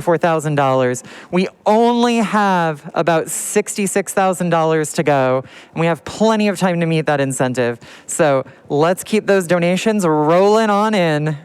$4,000. We only have about $66,000 to go, and we have plenty of time to meet that incentive. So let's keep those donations rolling on in.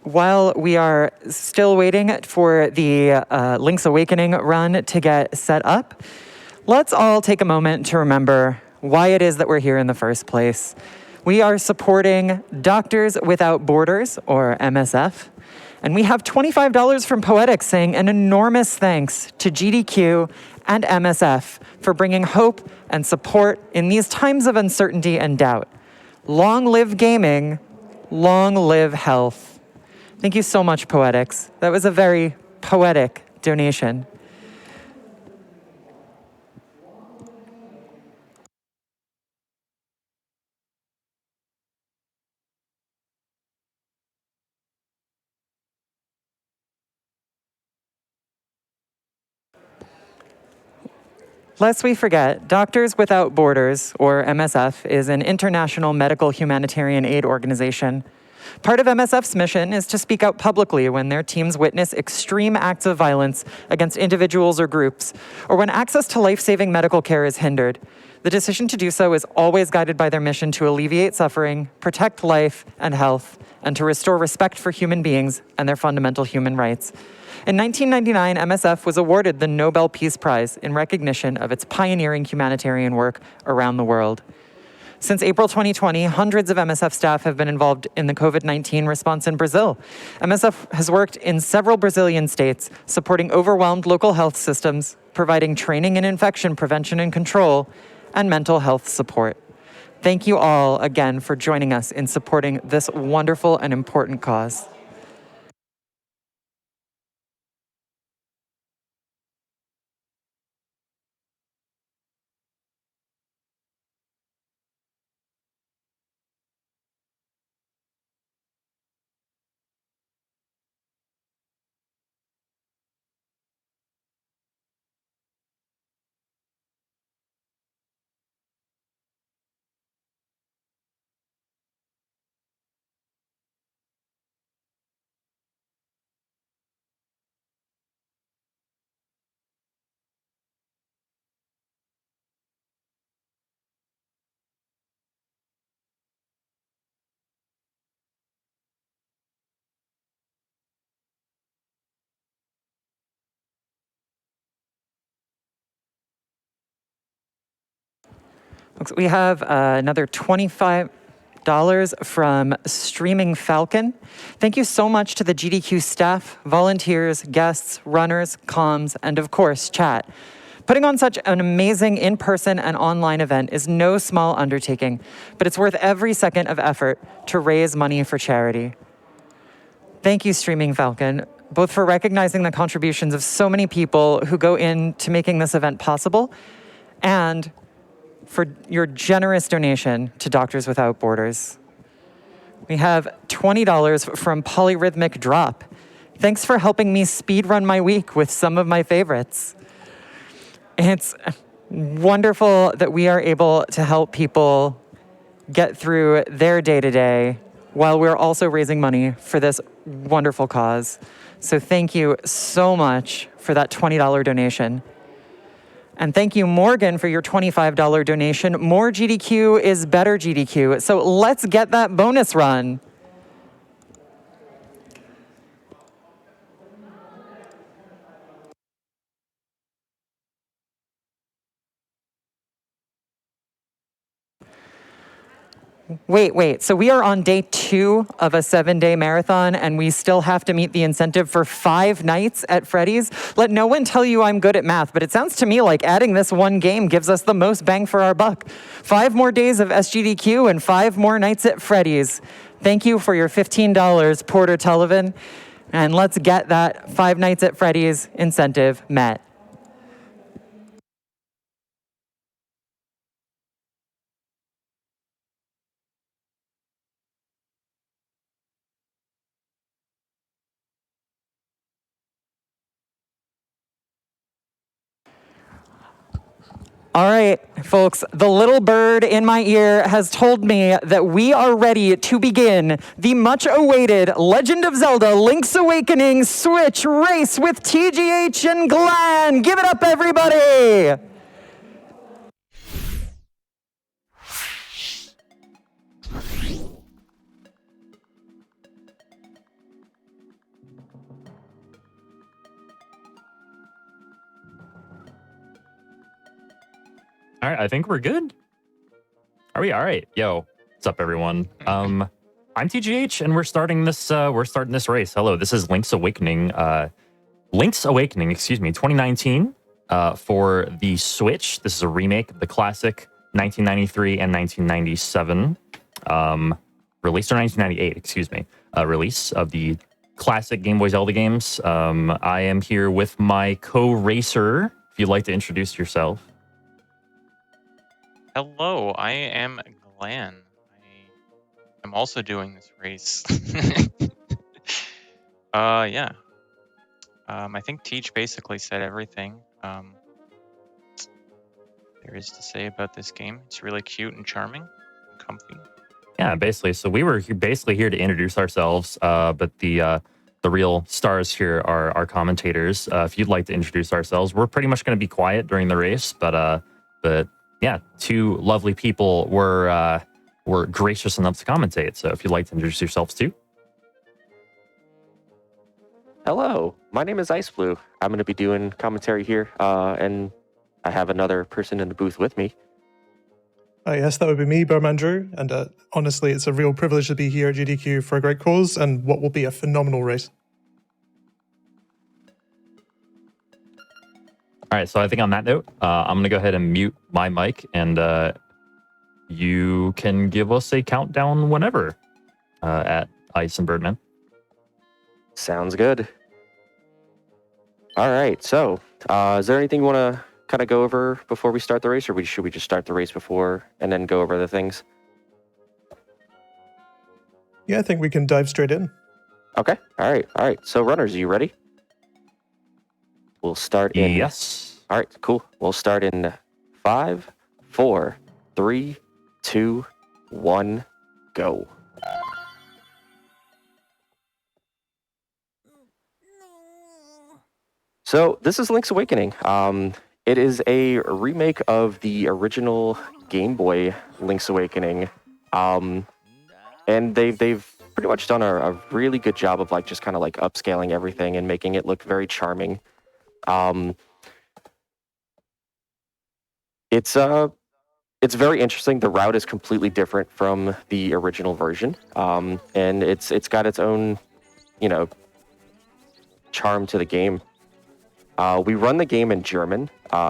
While we are still waiting for the Link's Awakening run to get set up, let's all take a moment to remember why it is that we're here in the first place. We are supporting Doctors Without Borders, or MSF, and we have $25 from Poetics saying an enormous thanks to GDQ and MSF for bringing hope and support in these times of uncertainty and doubt. Long live gaming, long live health. Thank you so much, Poetics. That was a very poetic donation. Lest we forget, Doctors Without Borders, or MSF, is an international medical humanitarian aid organization. Part of MSF's mission is to speak out publicly when their teams witness extreme acts of violence against individuals or groups, or when access to life-saving medical care is hindered. The decision to do so is always guided by their mission to alleviate suffering, protect life and health, and to restore respect for human beings and their fundamental human rights. In 1999, MSF was awarded the Nobel Peace Prize in recognition of its pioneering humanitarian work around the world. Since April 2020, hundreds of MSF staff have been involved in the COVID-19 response in Brazil. MSF has worked in several Brazilian states, supporting overwhelmed local health systems, providing training in infection prevention and control, and mental health support. Thank you all again for joining us in supporting this wonderful and important cause. We have another $25 from Streaming Falcon. Thank you so much to the GDQ staff, volunteers, guests, runners, comms, and of course, chat. Putting on such an amazing in-person and online event is no small undertaking, but it's worth every second of effort to raise money for charity. Thank you, Streaming Falcon, both for recognizing the contributions of so many people who go into making this event possible, and for your generous donation to Doctors Without Borders. We have $20 from Polyrhythmic Drop. Thanks for helping me speedrun my week with some of my favorites. It's wonderful that we are able to help people get through their day-to-day while we're also raising money for this wonderful cause. So thank you so much for that $20 donation. And thank you, Morgan, for your $25 donation. More GDQ is better GDQ. So let's get that bonus run. Wait, so we are on day 2 of a 7-day marathon and we still have to meet the incentive for 5 nights at Freddy's? Let no one tell you I'm good at math, but it sounds to me like adding this one game gives us the most bang for our buck. 5 more days of SGDQ and 5 more nights at Freddy's. Thank you for your $15, Porter Tullivan, and let's get that 5 nights at Freddy's incentive met. All right, folks, the little bird in my ear has told me that we are ready to begin the much-awaited Legend of Zelda Link's Awakening Switch race with TGH and Glan. Give it up, everybody! All right, I think we're good. Are we all right? Yo, what's up, everyone? I'm TGH, and we're starting this race. Hello, this is Link's Awakening. 2019, for the Switch. This is a remake of the classic 1993 and 1997 release, or 1998, excuse me, release of the classic Game Boy Zelda games. I am here with my co-racer. If you'd like to introduce yourself. Hello, I am Glan. I am also doing this race. Yeah. I think Teach basically said everything there is to say about this game. It's really cute and charming and comfy. Yeah, basically. So we were basically here to introduce ourselves, but the real stars here are our commentators. If you'd like to introduce ourselves, we're pretty much going to be quiet during the race, but yeah, two lovely people were gracious enough to commentate. So if you'd like to introduce yourselves too. Hello, my name is Ice Blue. I'm going to be doing commentary here, and I have another person in the booth with me. Yes, that would be me, Berman Drew, and honestly, it's a real privilege to be here at GDQ for a great cause and what will be a phenomenal race. All right, so I think on that note, I'm going to go ahead and mute my mic, and you can give us a countdown whenever at Ice and Birdman. Sounds good. All right, so is there anything you want to kind of go over before we start the race, or should we just start the race before and then go over the things? Yeah, I think we can dive straight in. Okay, all right. So runners, are you ready? We'll start in... Yes. All right, cool. We'll start in 5, 4, 3, 2, 1, go. So this is Link's Awakening. It is a remake of the original Game Boy Link's Awakening. And they've pretty much done a really good job of just kind of upscaling everything and making it look very charming. It's very interesting. The route is completely different from the original version. And it's got its own, charm to the game. We run the game in German,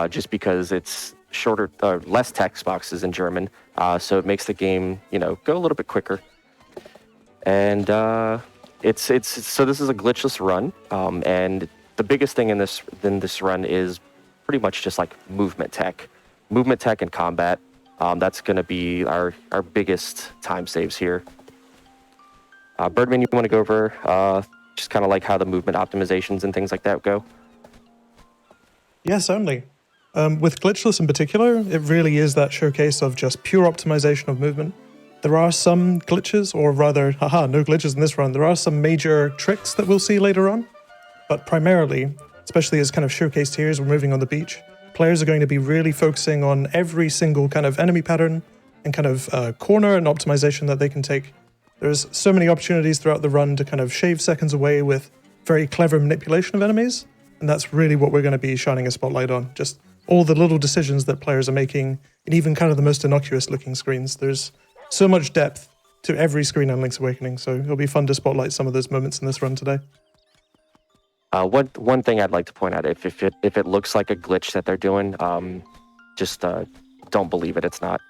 just because it's shorter, less text boxes in German. So it makes the game, go a little bit quicker. And so this is a glitchless run. And the biggest thing in this run is pretty much just movement tech and combat. That's going to be our biggest time saves here. Birdman, you want to go over just kind of how the movement optimizations and things like that go? Yeah, certainly. With glitchless in particular, it really is that showcase of just pure optimization of movement. There are some glitches, or rather, no glitches in this run. There are some major tricks that we'll see later on, but primarily, especially as kind of showcased here as we're moving on the beach, players are going to be really focusing on every single kind of enemy pattern and kind of corner and optimization that they can take. There's so many opportunities throughout the run to kind of shave seconds away with very clever manipulation of enemies, and that's really what we're going to be shining a spotlight on. Just all the little decisions that players are making, and even kind of the most innocuous looking screens. There's so much depth to every screen on Link's Awakening, so it'll be fun to spotlight some of those moments in this run today. One thing I'd like to point out, if it looks like a glitch that they're doing, just don't believe it. It's not.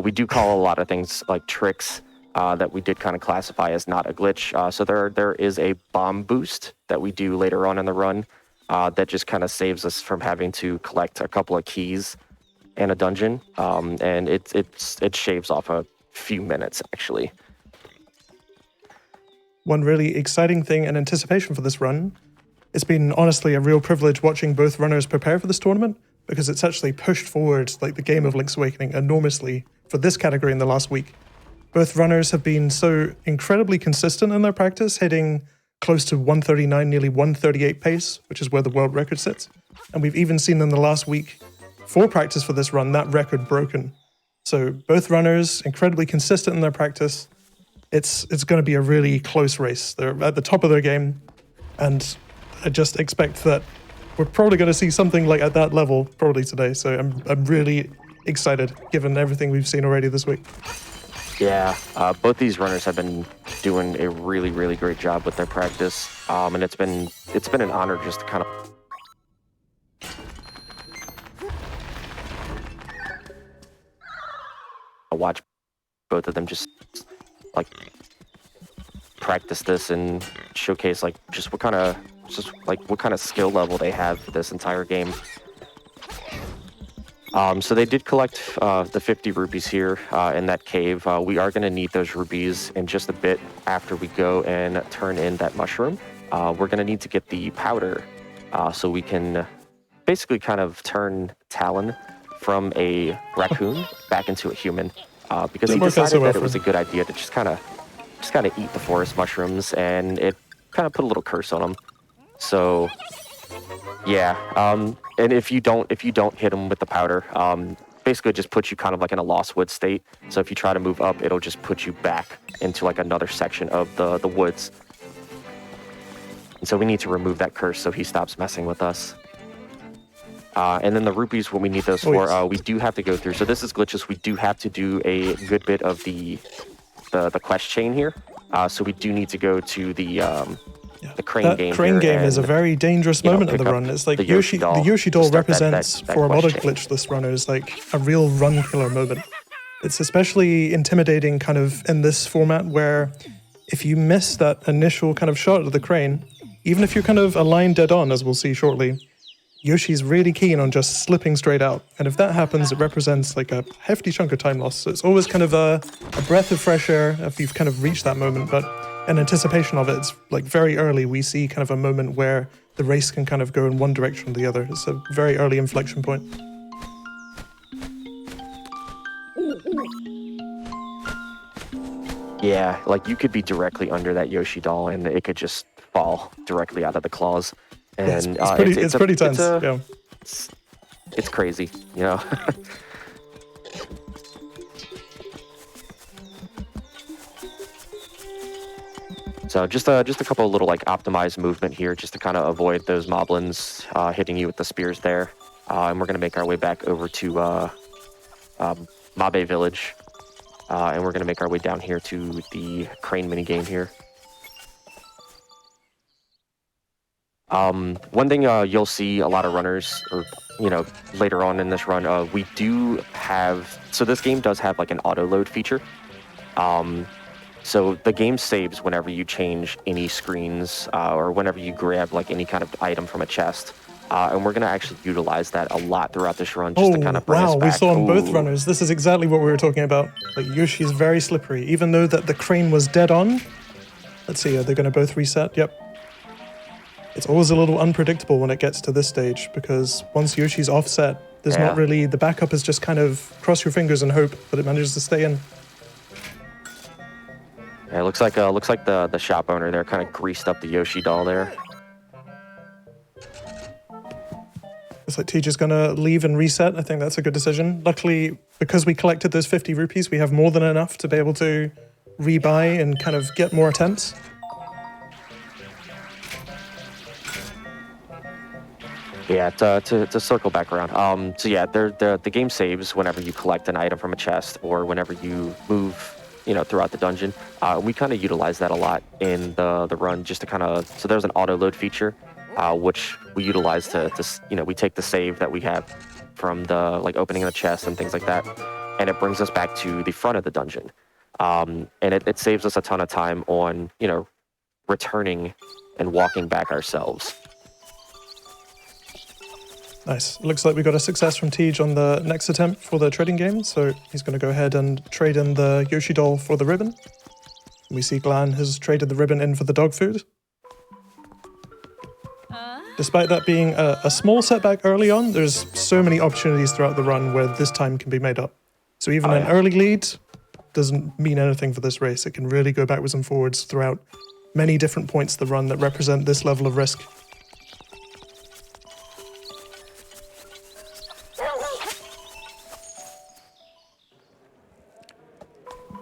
We do call a lot of things like tricks that we did kind of classify as not a glitch. So there is a bomb boost that we do later on in the run that just kind of saves us from having to collect a couple of keys in a dungeon, and it shaves off a few minutes actually. One really exciting thing and anticipation for this run. It's been honestly a real privilege watching both runners prepare for this tournament, because it's actually pushed forward like the game of Link's Awakening enormously for this category in the last week. Both runners have been so incredibly consistent in their practice, hitting close to 139, nearly 138 pace, which is where the world record sits. And we've even seen in the last week, for practice for this run, that record broken. So both runners, incredibly consistent in their practice. It's going to be a really close race. They're at the top of their game, and I just expect that we're probably going to see something like at that level probably today. So I'm really excited, given everything we've seen already this week. Yeah, both these runners have been doing a really, really great job with their practice, and it's been an honor just to kind of watch both of them just like practice this and showcase like what kind of skill level they have for this entire game. So they did collect the 50 rupees here in that cave. We are going to need those rupees in just a bit after we go and turn in that mushroom. We're going to need to get the powder so we can basically kind of turn Talon from a raccoon back into a human because he decided that it was a good idea to just kind of eat the forest mushrooms, and it kind of put a little curse on him. So yeah, and if you don't hit him with the powder, basically it just puts you kind of like in a lost wood state. So if you try to move up, it'll just put you back into like another section of the woods. And so we need to remove that curse so he stops messing with us. And then the rupees, what we need those for, we do have to go through. So this is glitches. We do have to do a good bit of the quest chain here. So we do need to go to the crane game. That crane game is a very dangerous moment of the run. It's like the Yoshi doll represents for a lot of glitchless runners like a real run killer moment. It's especially intimidating kind of in this format where if you miss that initial kind of shot of the crane, even if you're kind of aligned dead on, as we'll see shortly, Yoshi's really keen on just slipping straight out. And if that happens, it represents like a hefty chunk of time loss. So it's always kind of a breath of fresh air if you've kind of reached that moment. But in anticipation of it, it's like very early, we see kind of a moment where the race can kind of go in one direction or the other. It's a very early inflection point. Yeah, like you could be directly under that Yoshi doll and it could just fall directly out of the claws. And yeah, it's pretty tense. Yeah. It's crazy, you know. So just a couple of little like optimized movement here, just to kind of avoid those moblins hitting you with the spears there. And we're gonna make our way back over to Mabe Village, and we're gonna make our way down here to the crane mini game here. One thing you'll see a lot of runners, or later on in this run, we do have. So this game does have like an auto load feature. So the game saves whenever you change any screens or whenever you grab like any kind of item from a chest. And we're going to actually utilize that a lot throughout this run just to kind of bring us back. We saw on both runners. This is exactly what we were talking about. Like Yoshi is very slippery. Even though that the crane was dead on. Let's see, are they going to both reset? Yep. It's always a little unpredictable when it gets to this stage because once Yoshi's offset, there's not really, the backup is just kind of cross your fingers and hope that it manages to stay in. Yeah, it looks like the shop owner there kind of greased up the Yoshi doll there. Looks like TG's gonna leave and reset. I think that's a good decision. Luckily, because we collected those 50 rupees, we have more than enough to be able to rebuy and kind of get more attempts. Yeah, to circle back around. So yeah, the game saves whenever you collect an item from a chest or whenever you move, throughout the dungeon. We kind of utilize that a lot in the run, just to kind of. So there's an auto load feature, which we utilize to we take the save that we have from the like opening of the chest and things like that, and it brings us back to the front of the dungeon, and it saves us a ton of time on returning and walking back ourselves. Nice. Looks like we got a success from Tej on the next attempt for the trading game, so he's going to go ahead and trade in the Yoshi doll for the ribbon. We see Glan has traded the ribbon in for the dog food. Despite that being a small setback early on, there's so many opportunities throughout the run where this time can be made up. So even an early lead doesn't mean anything for this race. It can really go backwards and forwards throughout many different points of the run that represent this level of risk.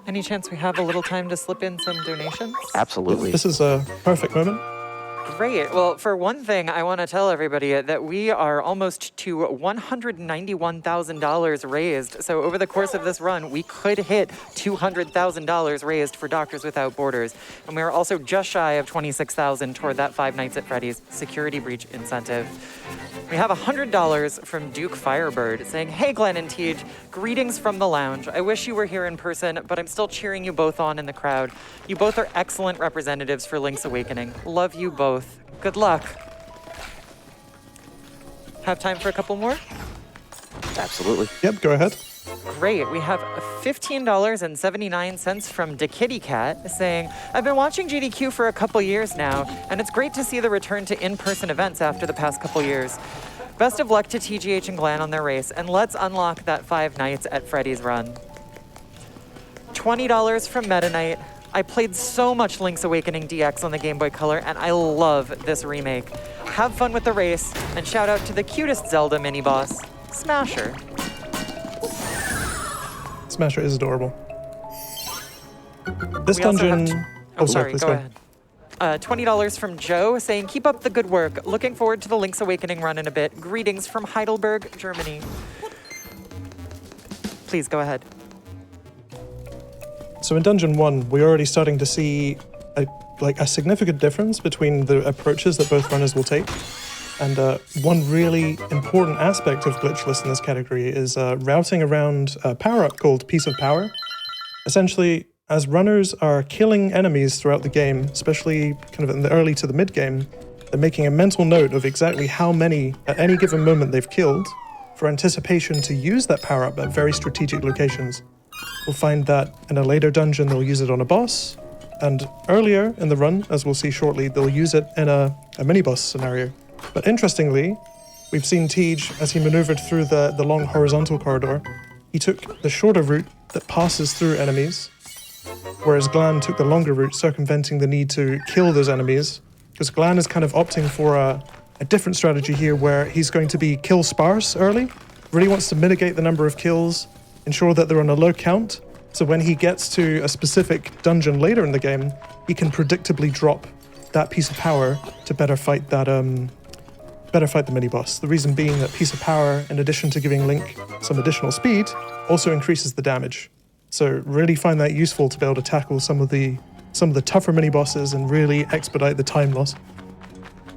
Any chance we have a little time to slip in some donations? Absolutely. This is a perfect moment. Great. Well, for one thing, I want to tell everybody that we are almost to $191,000 raised. So over the course of this run, we could hit $200,000 raised for Doctors Without Borders. And we are also just shy of $26,000 toward that Five Nights at Freddy's security breach incentive. We have $100 from Duke Firebird saying, "Hey, Glenn and Tej, greetings from the lounge. I wish you were here in person, but I'm still cheering you both on in the crowd. You both are excellent representatives for Link's Awakening. Love you both. Good luck." Have time for a couple more? Absolutely. Yep, go ahead. Great. We have $15.79 from DeKittyCat saying, "I've been watching GDQ for a couple years now, and it's great to see the return to in-person events after the past couple years. Best of luck to TGH and Glan on their race, and let's unlock that Five Nights at Freddy's run." $20 from Meta Knight. "I played so much Link's Awakening DX on the Game Boy Color, and I love this remake. Have fun with the race, and shout out to the cutest Zelda mini-boss, Smasher." Smasher is adorable. This We also have dungeon... Oh, sorry, please go ahead. $20 from Joe saying, "Keep up the good work. Looking forward to the Link's Awakening run in a bit. Greetings from Heidelberg, Germany." Please go ahead. So in Dungeon 1, we're already starting to see a significant difference between the approaches that both runners will take. And one really important aspect of glitchless in this category is routing around a power-up called Piece of Power. Essentially, as runners are killing enemies throughout the game, especially kind of in the early to the mid-game, they're making a mental note of exactly how many at any given moment they've killed for anticipation to use that power-up at very strategic locations. We'll find that in a later dungeon they'll use it on a boss, and earlier in the run, as we'll see shortly, they'll use it in a mini-boss scenario. But interestingly, we've seen Tej, as he maneuvered through the long horizontal corridor, he took the shorter route that passes through enemies, whereas Glan took the longer route, circumventing the need to kill those enemies, because Glan is kind of opting for a different strategy here where he's going to be kill sparse early, really wants to mitigate the number of kills, ensure that they're on a low count, so when he gets to a specific dungeon later in the game, he can predictably drop that piece of power to better fight the mini-boss. The reason being that Piece of Power, in addition to giving Link some additional speed, also increases the damage. So really find that useful to be able to tackle some of the tougher mini-bosses and really expedite the time loss.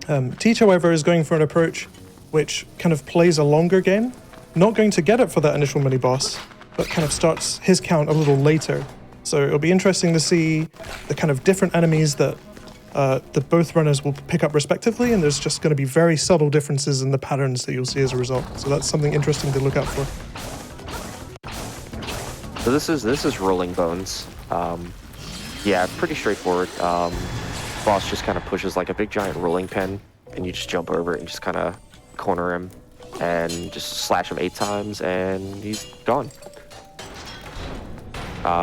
Tej, however, is going for an approach which kind of plays a longer game, not going to get it for that initial mini-boss, but kind of starts his count a little later. So it'll be interesting to see the kind of different enemies that both runners will pick up respectively, and there's just going to be very subtle differences in the patterns that you'll see as a result. So that's something interesting to look out for. So this is Rolling Bones. Yeah, pretty straightforward. Boss just kind of pushes like a big giant rolling pin, and you just jump over it and just kind of corner him and just slash him 8 times, and he's gone.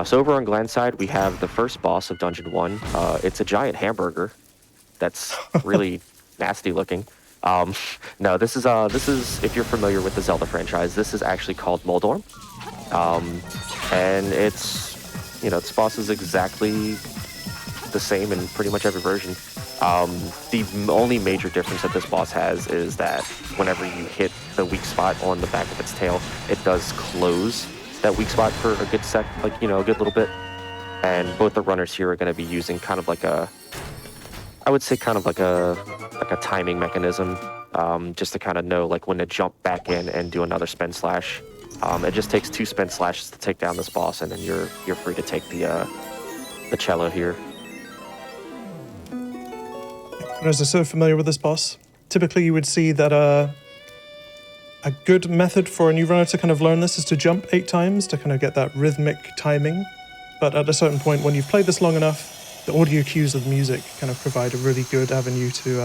So over on Glan's side, we have the first boss of Dungeon 1. It's a giant hamburger that's really nasty looking. No, this is if you're familiar with the Zelda franchise, this is actually called Moldorm. And its boss is exactly the same in pretty much every version. The only major difference that this boss has is that whenever you hit the weak spot on the back of its tail, it does close that weak spot for a good a good little bit. And both the runners here are going to be using kind of like a timing mechanism, just to kind of know like when to jump back in and do another spin slash. It just takes 2 spin slashes to take down this boss, and then you're free to take the cello here. Runners are so familiar with this boss. Typically, you would see that a good method for a new runner to kind of learn this is to jump 8 times to kind of get that rhythmic timing. But at a certain point, when you've played this long enough, the audio cues of the music kind of provide a really good avenue to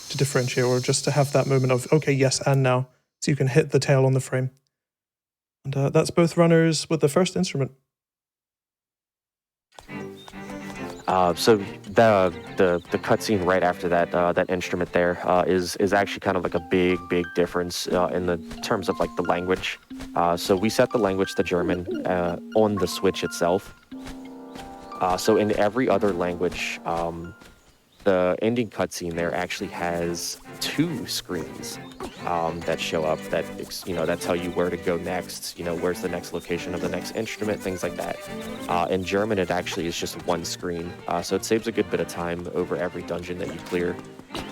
to differentiate, or just to have that moment of, okay, yes, and now. So you can hit the tail on the frame. And that's both runners with the first instrument. So the cutscene right after that that instrument there is actually kind of like a big difference in the terms of like the language. So we set the language to German on the Switch itself. So in every other language, the ending cutscene there actually has 2 screens that show up that that tell you where to go next. Where's the next location of the next instrument, things like that. In German, it actually is just 1 screen, so it saves a good bit of time over every dungeon that you clear.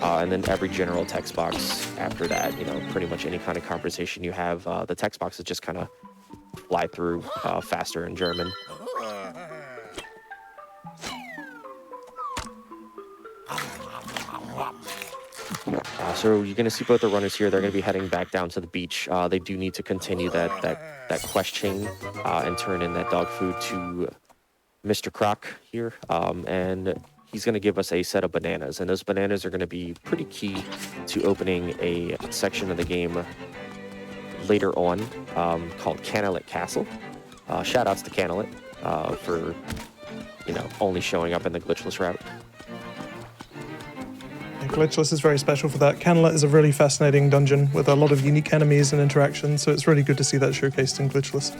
And then every general text box after that, pretty much any kind of conversation you have, the text boxes just kind of fly through faster in German. So you're going to see both the runners here. They're going to be heading back down to the beach. They do need to continue that quest chain and turn in that dog food to Mr. Croc here. And he's going to give us a set of bananas. And those bananas are going to be pretty key to opening a section of the game later on called Canalit Castle. Shout outs to Canalit for, only showing up in the glitchless route. Glitchless is very special for that. Canalit is a really fascinating dungeon with a lot of unique enemies and interactions, so it's really good to see that showcased in Glitchless.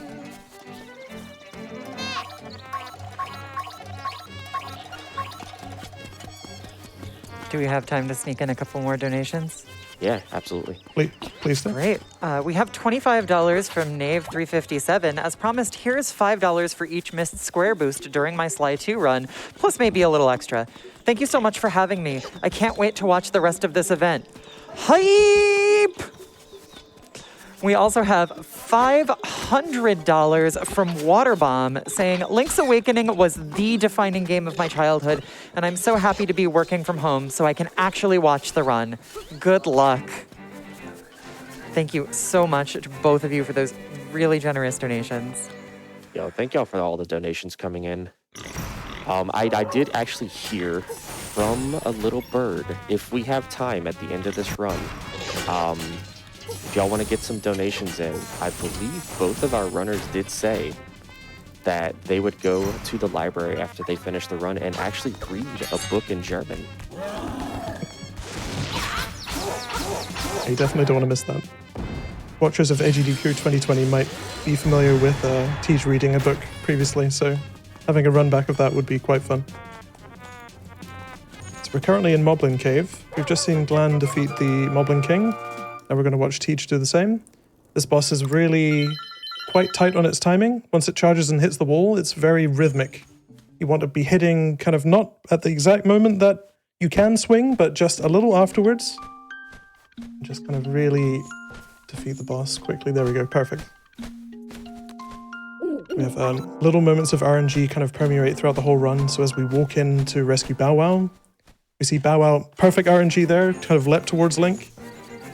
Do we have time to sneak in a couple more donations? Yeah, absolutely. Please do. Great. We have $25 from Knave357. As promised, here's $5 for each missed square boost during my Sly 2 run, plus maybe a little extra. Thank you so much for having me. I can't wait to watch the rest of this event. Hype! We also have $500 from Waterbomb saying, Link's Awakening was the defining game of my childhood, and I'm so happy to be working from home so I can actually watch the run. Good luck. Thank you so much to both of you for those really generous donations. Yo, thank y'all for all the donations coming in. I did actually hear from a little bird, if we have time at the end of this run, if y'all want to get some donations in, I believe both of our runners did say that they would go to the library after they finish the run and actually read a book in German. You definitely don't want to miss that. Watchers of AGDQ 2020 might be familiar with TGH reading a book previously, so having a run back of that would be quite fun. So we're currently in Moblin Cave. We've just seen Glan defeat the Moblin King. Now we're going to watch TGH do the same. This boss is really quite tight on its timing. Once it charges and hits the wall, it's very rhythmic. You want to be hitting kind of not at the exact moment that you can swing, but just a little afterwards. Just kind of really defeat the boss quickly. There we go, perfect. We have little moments of RNG kind of permeate throughout the whole run. So as we walk in to rescue Bow Wow, we see Bow Wow, perfect RNG there, kind of leapt towards Link.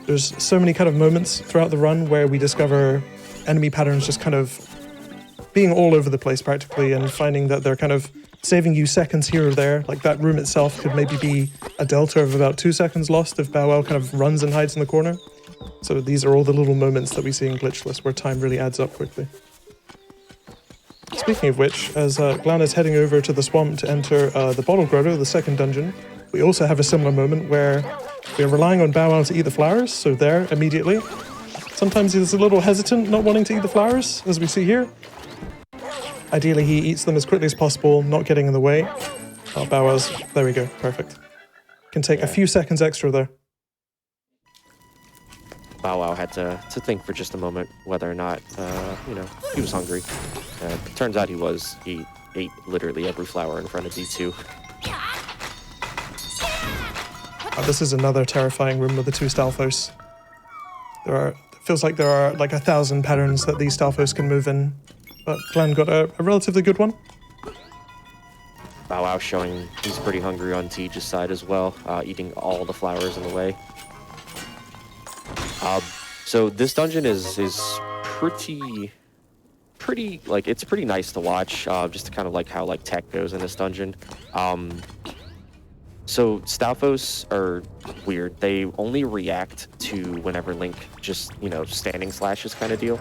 There's so many kind of moments throughout the run where we discover enemy patterns just kind of being all over the place practically, and finding that they're kind of saving you seconds here or there. Like that room itself could maybe be a delta of about 2 seconds lost if Bow Wow kind of runs and hides in the corner. So these are all the little moments that we see in Glitchless where time really adds up quickly. Speaking of which, as Glan is heading over to the swamp to enter the Bottle Grotto, the second dungeon, we also have a similar moment where we're relying on Bow Wow to eat the flowers, so there, immediately. Sometimes he's a little hesitant, not wanting to eat the flowers, as we see here. Ideally, he eats them as quickly as possible, not getting in the way. Oh, Bow Wow's, there we go, perfect. Can take a few seconds extra there. Bow Wow had to think for just a moment whether or not, he was hungry. Turns out he was. He ate literally every flower in front of D2. This is another terrifying room with the 2 Stalfos. It feels like there are like 1,000 patterns that these Stalfos can move in, but Glan got a relatively good one. Bow Wow showing he's pretty hungry on TG's side as well, eating all the flowers in the way. So this dungeon is pretty like, it's pretty nice to watch, just to kind of like how like tech goes in this dungeon. So Stalfos are weird. They only react to whenever Link just, standing slashes kind of deal.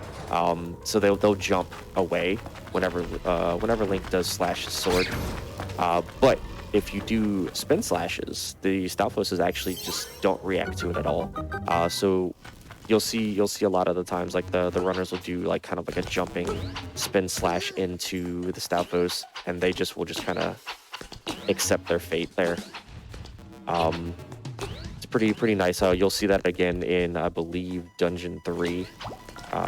So they'll jump away whenever Link does slash his sword. But if you do spin slashes, the Stalfoses actually just don't react to it at all. So you'll see a lot of the times like the runners will do like kind of like a jumping spin slash into the Stalfos, and they will just kind of accept their fate there. It's pretty nice. You'll see that again in, I believe, Dungeon 3,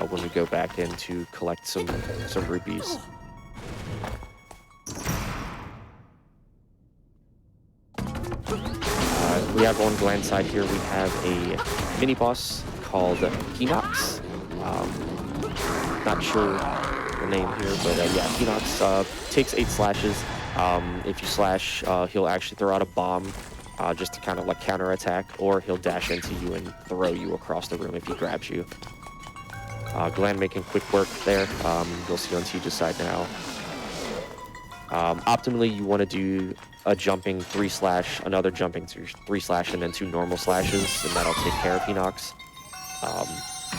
when we go back in to collect some rupees. We have on Glan side here, we have a mini boss called Hinox. Not sure the name here, but yeah, Hinox takes 8 slashes. If you slash, he'll actually throw out a bomb just to kind of like counterattack, or he'll dash into you and throw you across the room if he grabs you. Glan making quick work there. You'll see on TG's side now. Optimally, you want to do a jumping 3 slash, another jumping 3 slash, and then 2 normal slashes, and that'll take care of Hinox.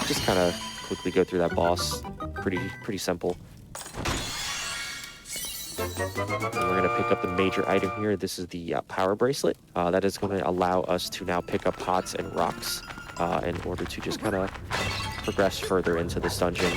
Just kind of quickly go through that boss. Pretty simple. And we're going to pick up the major item here. This is the power bracelet. That is going to allow us to now pick up pots and rocks in order to just kind of progress further into this dungeon.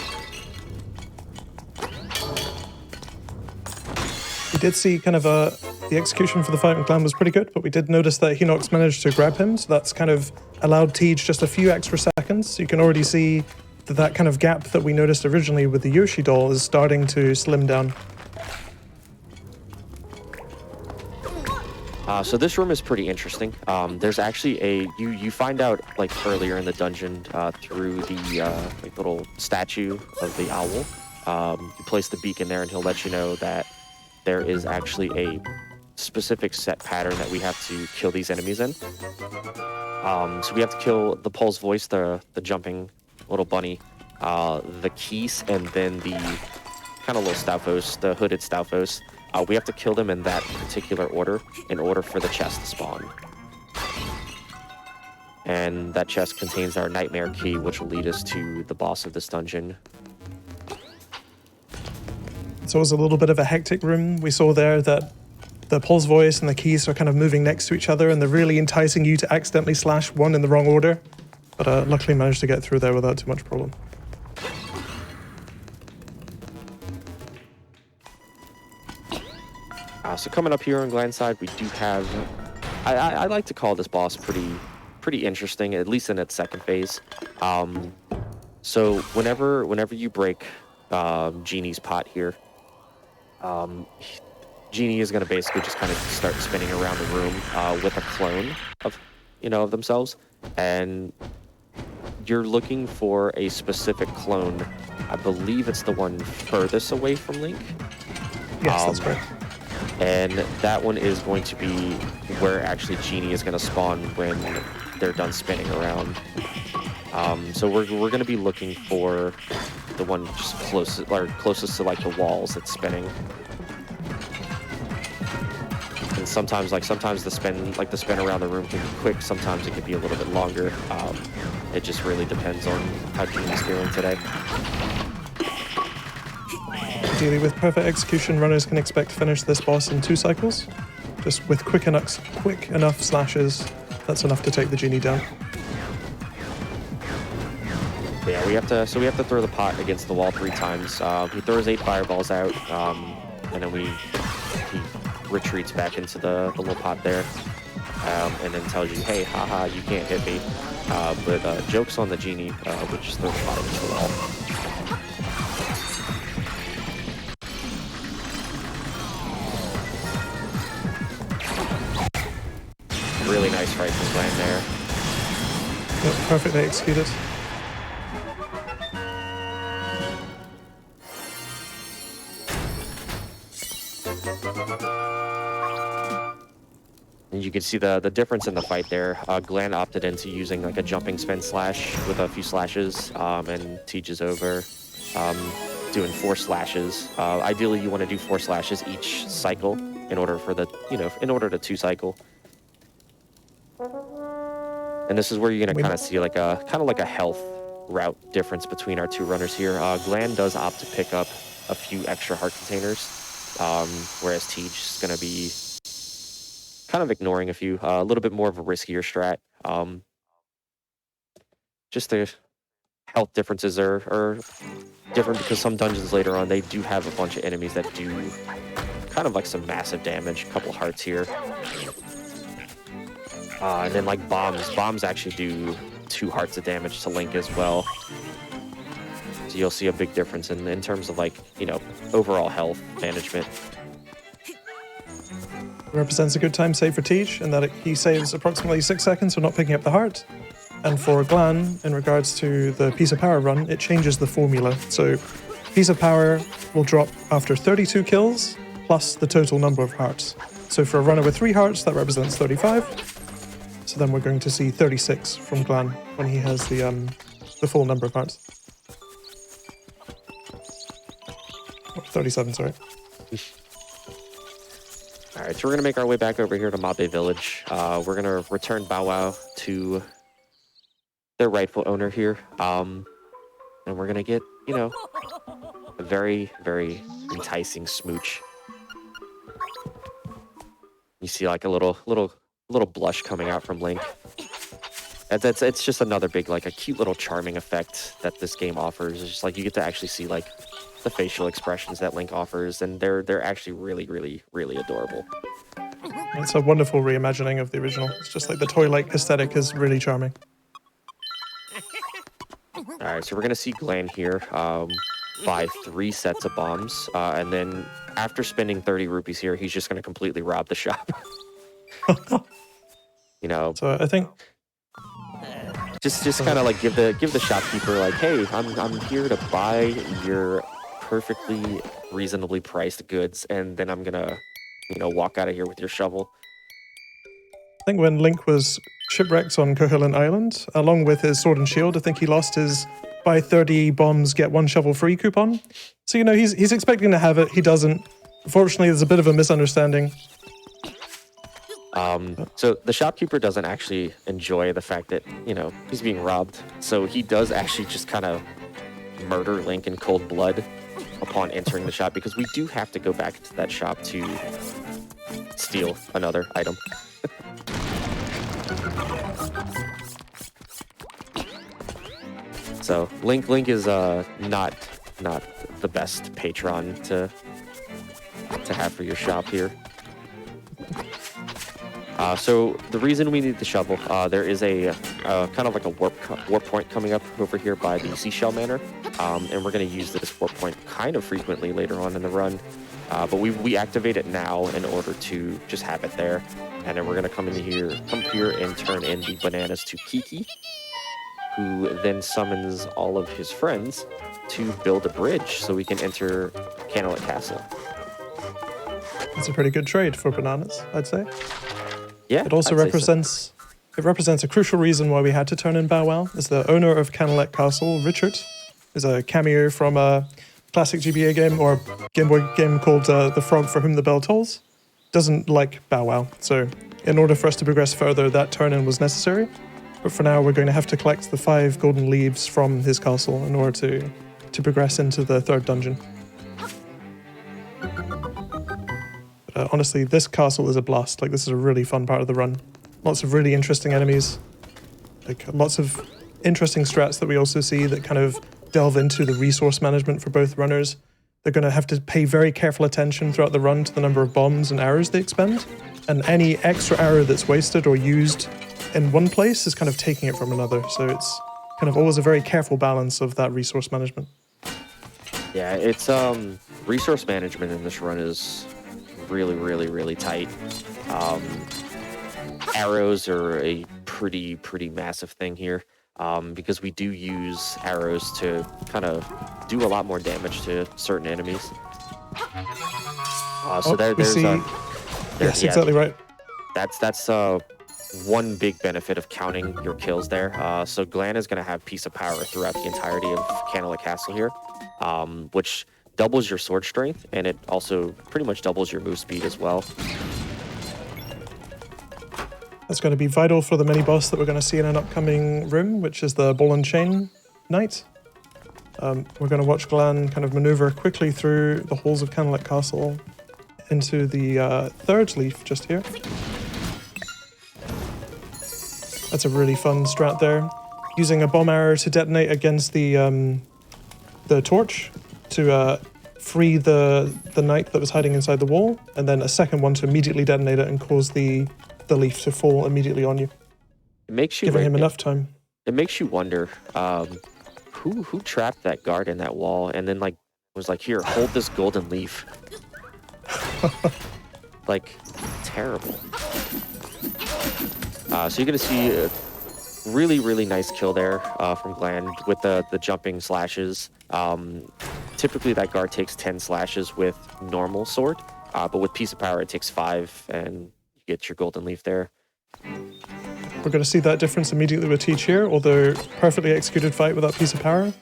We did see kind of the execution for the fight with Glan was pretty good, but we did notice that Hinox managed to grab him, so that's kind of allowed TG just a few extra seconds. You can already see that kind of gap that we noticed originally with the Yoshi doll is starting to slim down. So this room is pretty interesting. There's actually you find out like earlier in the dungeon through the like little statue of the owl. You place the beacon there and he'll let you know that there is actually a specific set pattern that we have to kill these enemies in. So we have to kill the Pulse Voice, the jumping little bunny, the Keese, and then the kind of little Stalfos, the hooded Stalfos. We have to kill them in that particular order in order for the chest to spawn. And that chest contains our Nightmare Key, which will lead us to the boss of this dungeon. So it was a little bit of a hectic room. We saw there that the Pulse Voice and the Keys are kind of moving next to each other, and they're really enticing you to accidentally slash one in the wrong order. But luckily managed to get through there without too much problem. So coming up here on Glan side, we do have, I like to call this boss pretty interesting, at least in its second phase. So whenever you break Genie's pot here, Genie is going to basically just kind of start spinning around the room with a clone of themselves, and you're looking for a specific clone. I believe it's the one furthest away from Link. Yes, that's correct. And that one is going to be where actually Genie is going to spawn when they're done spinning around. So we're going to be looking for the one just closest to like the walls that's spinning. And sometimes the spin around the room can be quick. Sometimes it can be a little bit longer. It just really depends on how Genie's feeling today. Ideally, with perfect execution, runners can expect to finish this boss in 2 cycles. Just with quick enough slashes, that's enough to take the Genie down. Yeah, we have to throw the pot against the wall 3 times. He throws 8 fireballs out, and then he retreats back into the little pot there, and then tells you, hey, haha, you can't hit me. But joke's on the Genie, we just throw the pot against the wall. Really nice fight from Glan there. Yep, perfectly executed. And you can see the difference in the fight there. Glan opted into using like a jumping spin slash with a few slashes, and TG's over doing 4 slashes. Ideally, you want to do 4 slashes each cycle in order to 2 cycle. And this is where you're gonna kind of see like a health route difference between our two runners here. Glan does opt to pick up a few extra heart containers, whereas TGH is gonna be kind of ignoring a few, a little bit more of a riskier strat. Just the health differences are different because some dungeons later on, they do have a bunch of enemies that do kind of like some massive damage, a couple hearts here. And then like bombs actually do 2 hearts of damage to Link as well. So you'll see a big difference in terms of like, you know, overall health management. Represents a good time save for Tej in that he saves approximately 6 seconds for not picking up the heart. And for Glan, in regards to the Piece of Power run, it changes the formula. So Piece of Power will drop after 32 kills plus the total number of hearts. So for a runner with 3 hearts, that represents 35. So then we're going to see 36 from Glan when he has the full number of hearts. Oh, 37, sorry. All right, so we're gonna make our way back over here to Mabe Village. We're gonna return Bow Wow to their rightful owner here, and we're gonna get, you know, a very, very enticing smooch. You see like a little blush coming out from Link. It's just another big, like a cute little charming effect that this game offers. It's just like you get to actually see like the facial expressions that Link offers, and they're actually really, really, really adorable. It's a wonderful reimagining of the original. It's just like the toy-like aesthetic is really charming. All right, so we're gonna see Glan here buy 3 sets of bombs, and then after spending 30 rupees here, he's just gonna completely rob the shop. You know, So I think just kind of like give the shopkeeper like, hey, I'm here to buy your perfectly reasonably priced goods, and then I'm gonna, you know, walk out of here with your shovel. I think when Link was shipwrecked on Koholint Island, along with his sword and shield, I think he lost his buy 30 bombs, get 1 shovel free coupon. So, you know, he's expecting to have it. He doesn't. Unfortunately, there's a bit of a misunderstanding. So the shopkeeper doesn't actually enjoy the fact that, you know, he's being robbed. So he does actually just kind of murder Link in cold blood upon entering the shop, because we do have to go back to that shop to steal another item. So Link is not the best patron to have for your shop here. So the reason we need the shovel, there is a kind of like a warp point coming up over here by the Seashell Manor, and we're going to use this warp point kind of frequently later on in the run, but we activate it now in order to just have it there, and then we're going to come here and turn in the bananas to Kiki, who then summons all of his friends to build a bridge so we can enter Canalet Castle. It's a pretty good trade for bananas, I'd say. Yeah, It also represents a crucial reason why we had to turn in Bow Wow. Is the owner of Canalet Castle, Richard, is a cameo from a classic GBA game or Game Boy game called The Frog for Whom the Bell Tolls. Doesn't like Bow Wow, so in order for us to progress further, that turn-in was necessary. But for now, we're going to have to collect the 5 golden leaves from his castle in order to progress into the 3rd dungeon. Honestly, this castle is a blast. Like, this is a really fun part of the run. Lots of really interesting enemies. Like, lots of interesting strats that we also see that kind of delve into the resource management for both runners. They're going to have to pay very careful attention throughout the run to the number of bombs and arrows they expend. And any extra arrow that's wasted or used in one place is kind of taking it from another. So it's kind of always a very careful balance of that resource management. Yeah, it's resource management in this run is really, really, really tight. Arrows are a pretty massive thing here, because we do use arrows to kind of do a lot more damage to certain enemies. So there's Yes, exactly right. That's one big benefit of counting your kills there. So Glan is going to have Piece of Power throughout the entirety of Canalet Castle here, which doubles your sword strength, and it also pretty much doubles your move speed as well. That's going to be vital for the mini-boss that we're going to see in an upcoming room, which is the Ball and Chain Knight. We're going to watch Glan kind of maneuver quickly through the halls of Candlelit Castle into the third leaf just here. That's a really fun strat there. Using a bomb arrow to detonate against the torch to free the knight that was hiding inside the wall, and then a second one to immediately detonate it and cause the leaf to fall immediately on you, It makes you giving him enough time. It makes you wonder who trapped that guard in that wall and then like was like, here, hold this golden leaf. Like, terrible. So you're gonna see a really, really nice kill there from Glan with the jumping slashes. Typically that guard takes 10 slashes with normal sword, but with Piece of Power it takes 5, and you get your golden leaf there. We're going to see that difference immediately with Teach here, although perfectly executed fight with that Piece of Power.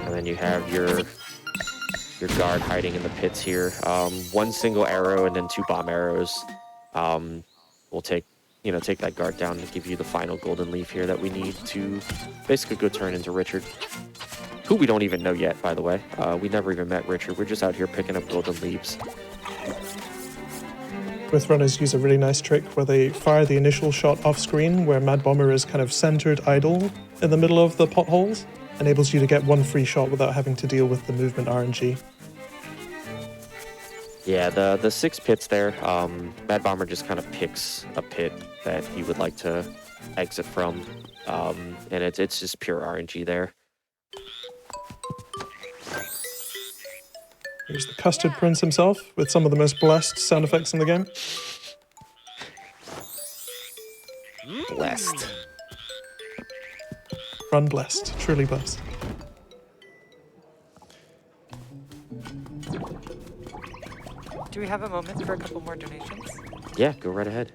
And then you have your guard hiding in the pits here. One single arrow and then 2 bomb arrows will take that guard down to give you the final golden leaf here that we need to basically go turn into Richard, who we don't even know yet, by the way. We never even met Richard. We're just out here picking up golden leaves. With runners use a really nice trick where they fire the initial shot off screen, where Mad Bomber is kind of centered idle in the middle of the potholes, enables you to get one free shot without having to deal with the movement RNG. Yeah, the 6 pits there, Mad Bomber just kind of picks a pit that he would like to exit from, and it's just pure RNG there. Here's the Custard Prince himself, with some of the most blessed sound effects in the game. Blessed. Run blessed, truly blessed. Do we have a moment for a couple more donations? Yeah, go right ahead.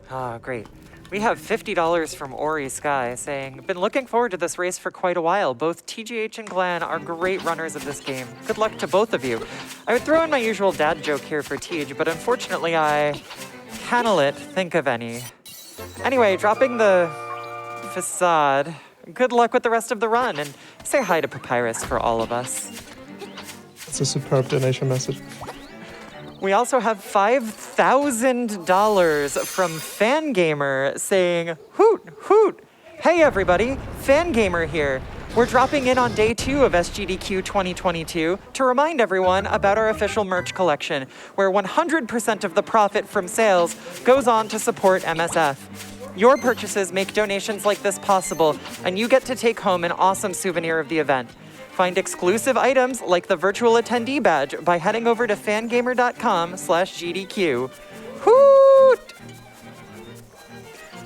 Ah, great. We have $50 from Ori Sky saying, been looking forward to this race for quite a while. Both TGH and Glan are great runners of this game. Good luck to both of you. I would throw in my usual dad joke here for TG, but unfortunately I cannot think of any. Anyway, dropping the facade. Good luck with the rest of the run, and say hi to Papyrus for all of us. It's a superb donation message. We also have $5,000 from Fangamer saying, hoot, hoot. Hey everybody, Fangamer here. We're dropping in on day 2 of SGDQ 2022 to remind everyone about our official merch collection, where 100% of the profit from sales goes on to support MSF. Your purchases make donations like this possible, and you get to take home an awesome souvenir of the event. Find exclusive items like the virtual attendee badge by heading over to fangamer.com/GDQ. Hoot!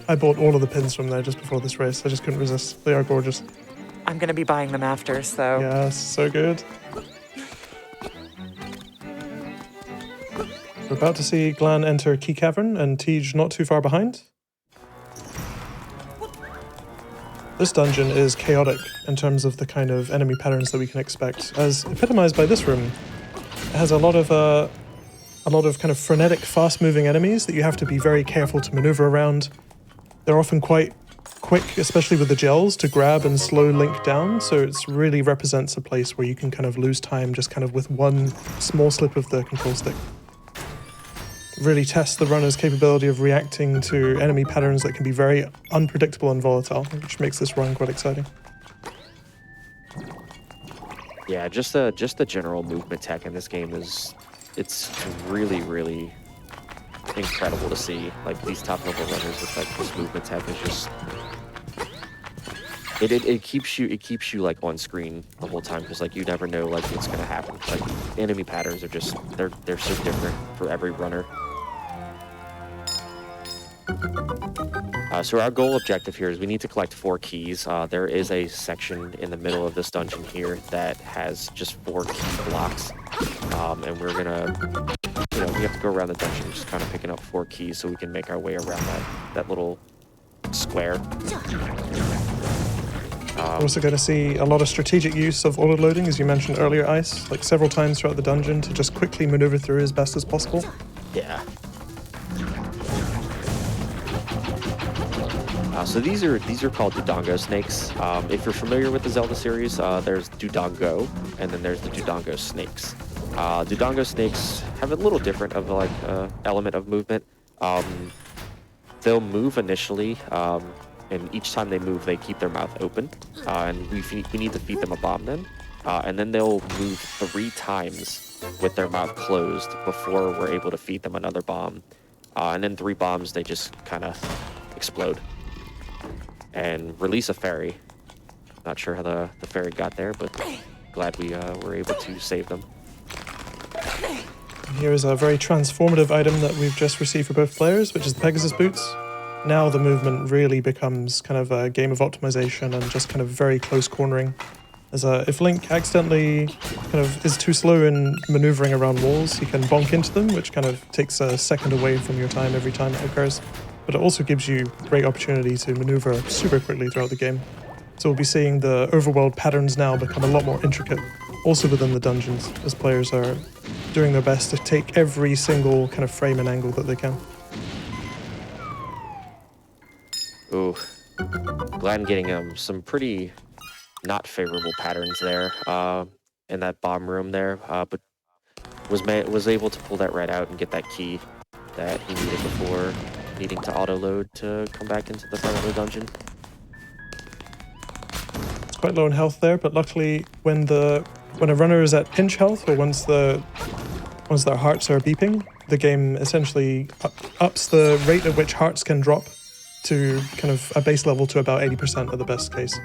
I bought all of the pins from there just before this race. I just couldn't resist. They are gorgeous. I'm gonna be buying them after, so. Yes, so good. We're about to see Glan enter Key Cavern and Tej not too far behind. This dungeon is chaotic in terms of the kind of enemy patterns that we can expect, as epitomized by this room. It has a lot of kind of frenetic, fast-moving enemies that you have to be very careful to maneuver around. They're often quite quick, especially with the gels, to grab and slow Link down, so it really represents a place where you can kind of lose time just kind of with one small slip of the control stick. Really test the runner's capability of reacting to enemy patterns that can be very unpredictable and volatile, which makes this run quite exciting. Yeah, just the general movement tech in this game it's really, really incredible to see. Like these top level runners with like this movement tech is just it keeps you like on screen the whole time, because like you never know like what's gonna happen. Like enemy patterns are just they're so different for every runner. So our goal objective here is we need to collect 4 keys. There is a section in the middle of this dungeon here that has just 4 key blocks, and we're gonna, we have to go around the dungeon just kind of picking up 4 keys so we can make our way around that little square. We're also going to see a lot of strategic use of auto-loading, as you mentioned earlier, Ice, like several times throughout the dungeon to just quickly maneuver through as best as possible. Yeah. So these are called Dodongo snakes. If you're familiar with the Zelda series, there's Dodongo, and then there's the Dodongo snakes. Dodongo snakes have a little different of like element of movement. They'll move initially, and each time they move, they keep their mouth open, and we need to feed them a bomb then, and then they'll move 3 times with their mouth closed before we're able to feed them another bomb, and then 3 bombs they just kind of explode and release a fairy. Not sure how the fairy got there, but glad we were able to save them. Here is a very transformative item that we've just received for both players, which is the Pegasus Boots. Now the movement really becomes kind of a game of optimization and just kind of very close cornering. As if Link accidentally kind of is too slow in maneuvering around walls, he can bonk into them, which kind of takes a second away from your time every time it occurs. But it also gives you great opportunity to maneuver super quickly throughout the game. So we'll be seeing the overworld patterns now become a lot more intricate, also within the dungeons, as players are doing their best to take every single kind of frame and angle that they can. Ooh, Glan getting some pretty not favorable patterns there in that bomb room there, but was able to pull that right out and get that key that he needed before needing to auto-load to come back into the front of the dungeon. It's quite low in health there, but luckily when a runner is at pinch health, or once their hearts are beeping, the game essentially ups the rate at which hearts can drop to kind of a base level to about 80% at the best case.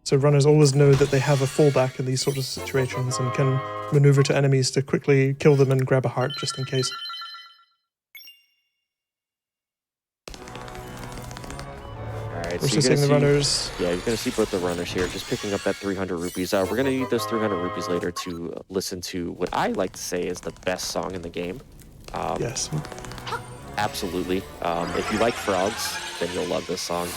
So runners always know that they have a fallback in these sort of situations and can maneuver to enemies to quickly kill them and grab a heart just in case. Alright, We're so seeing the runners. Yeah, you're gonna see both the runners here, just picking up that 300 rupees. We're gonna need those 300 rupees later to listen to what I like to say is the best song in the game. Yes. Absolutely. If you like frogs, then you'll love this song.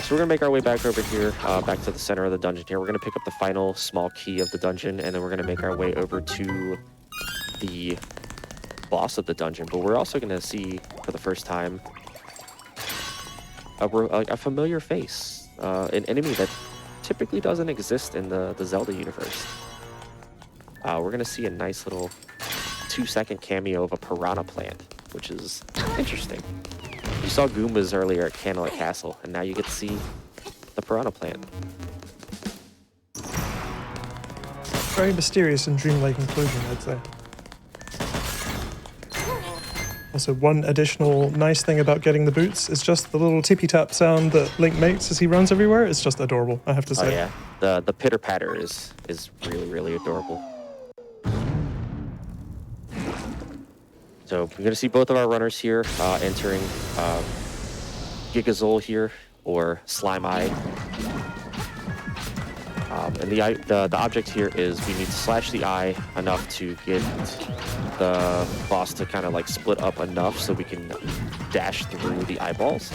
So we're going to make our way back over here, back to the center of the dungeon here. We're going to pick up the final small key of the dungeon, and then we're going to make our way over to the boss of the dungeon. But we're also going to see, for the first time, a familiar face, an enemy that typically doesn't exist in the Zelda universe. We're going to see a nice little 2-second cameo of a piranha plant, which is interesting. You saw Goombas earlier at Candlelit Castle, and now you get to see the piranha plant. Very mysterious and dreamlike conclusion, I'd say. Also, one additional nice thing about getting the boots is just the little tippy-tap sound that Link makes as he runs everywhere. It's just adorable, I have to say. Oh yeah, the pitter-patter is really, really adorable. So we're going to see both of our runners here entering Gigazole here, or Slime Eye. And the object here is we need to slash the eye enough to get the boss to kind of like split up enough so we can dash through the eyeballs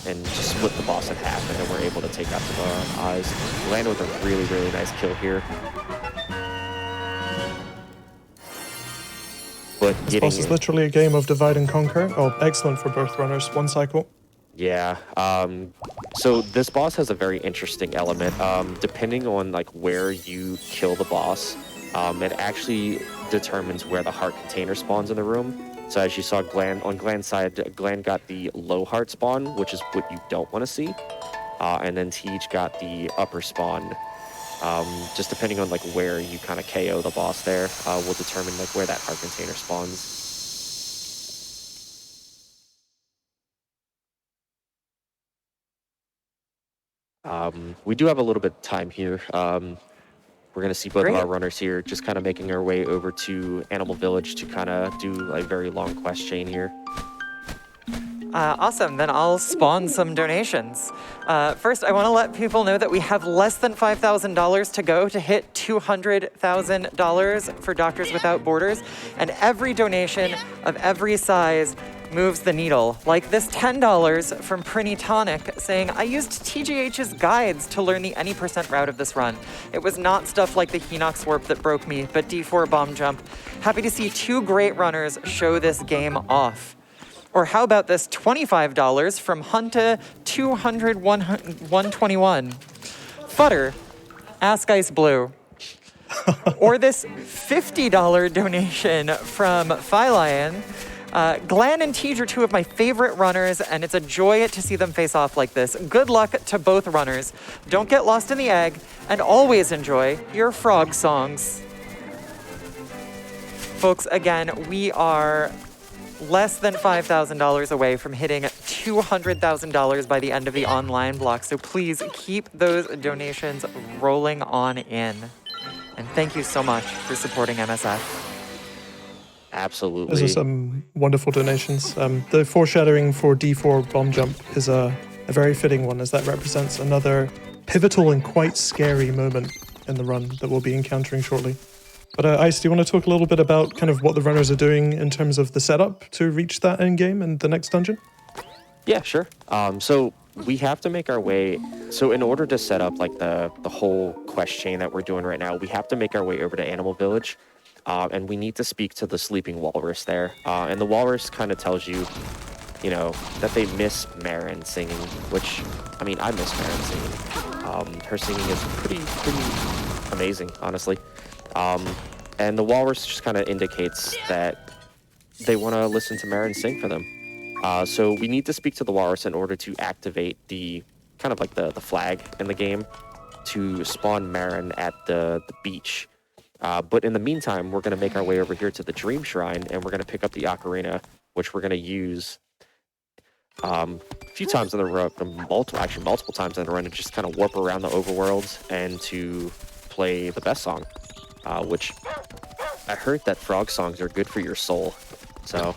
and just split the boss in half, and then we're able to take out the eyes. Land with a really, really nice kill here. But This boss is literally a game of divide and conquer. Oh, excellent for both runners. One cycle. Yeah. So this boss has a very interesting element. Depending on like where you kill the boss, it actually determines where the heart container spawns in the room. So as you saw, on Glan's side, Glan got the low heart spawn, which is what you don't want to see, and then TGH got the upper spawn. Just depending on like where you kind of KO the boss there, will determine like where that heart container spawns. We do have a little bit of time here. We're going to see both of our runners here just kind of making our way over to Animal Village to kind of do a very long quest chain here. Awesome. Then I'll spawn some donations. First, I want to let people know that we have less than $5,000 to go to hit $200,000 for Doctors Without Borders, and every donation of every size moves the needle. Like this $10 from Prinny Tonic saying, I used TGH's guides to learn the any % route of this run. It was not stuff like the Hinox Warp that broke me, but D4 Bomb Jump. Happy to see 2 great runners show this game off. Or how about this $25 from Hunta 121? Futter, Ask Ice Blue. Or this $50 donation from Phylion. Glan and Tej are 2 of my favorite runners, and it's a joy to see them face off like this. Good luck to both runners. Don't get lost in the egg, and always enjoy your frog songs. Folks, again, we are less than $5,000 away from hitting $200,000 by the end of the online block. So please keep those donations rolling on in. And thank you so much for supporting MSF. Absolutely. Those are some wonderful donations. The foreshadowing for D4 Bomb Jump is a very fitting one, as that represents another pivotal and quite scary moment in the run that we'll be encountering shortly. But Ice, do you want to talk a little bit about kind of what the runners are doing in terms of the setup to reach that end game and the next dungeon? Yeah, sure. So we have to make our way. So in order to set up like the whole quest chain that we're doing right now, we have to make our way over to Animal Village, and we need to speak to the sleeping walrus there. And the walrus kind of tells you, you know, that they miss Marin singing, which, I mean, I miss Marin singing. Her singing is pretty amazing, honestly. And the walrus just kind of indicates that they want to listen to Marin sing for them. So we need to speak to the walrus in order to activate the kind of like the flag in the game to spawn Marin at the beach. But in the meantime, we're going to make our way over here to the Dream Shrine, and we're going to pick up the ocarina, which we're going to use a few times in the run, multiple times in the run, to just kind of warp around the overworld and to play the best song. Which I heard that frog songs are good for your soul, so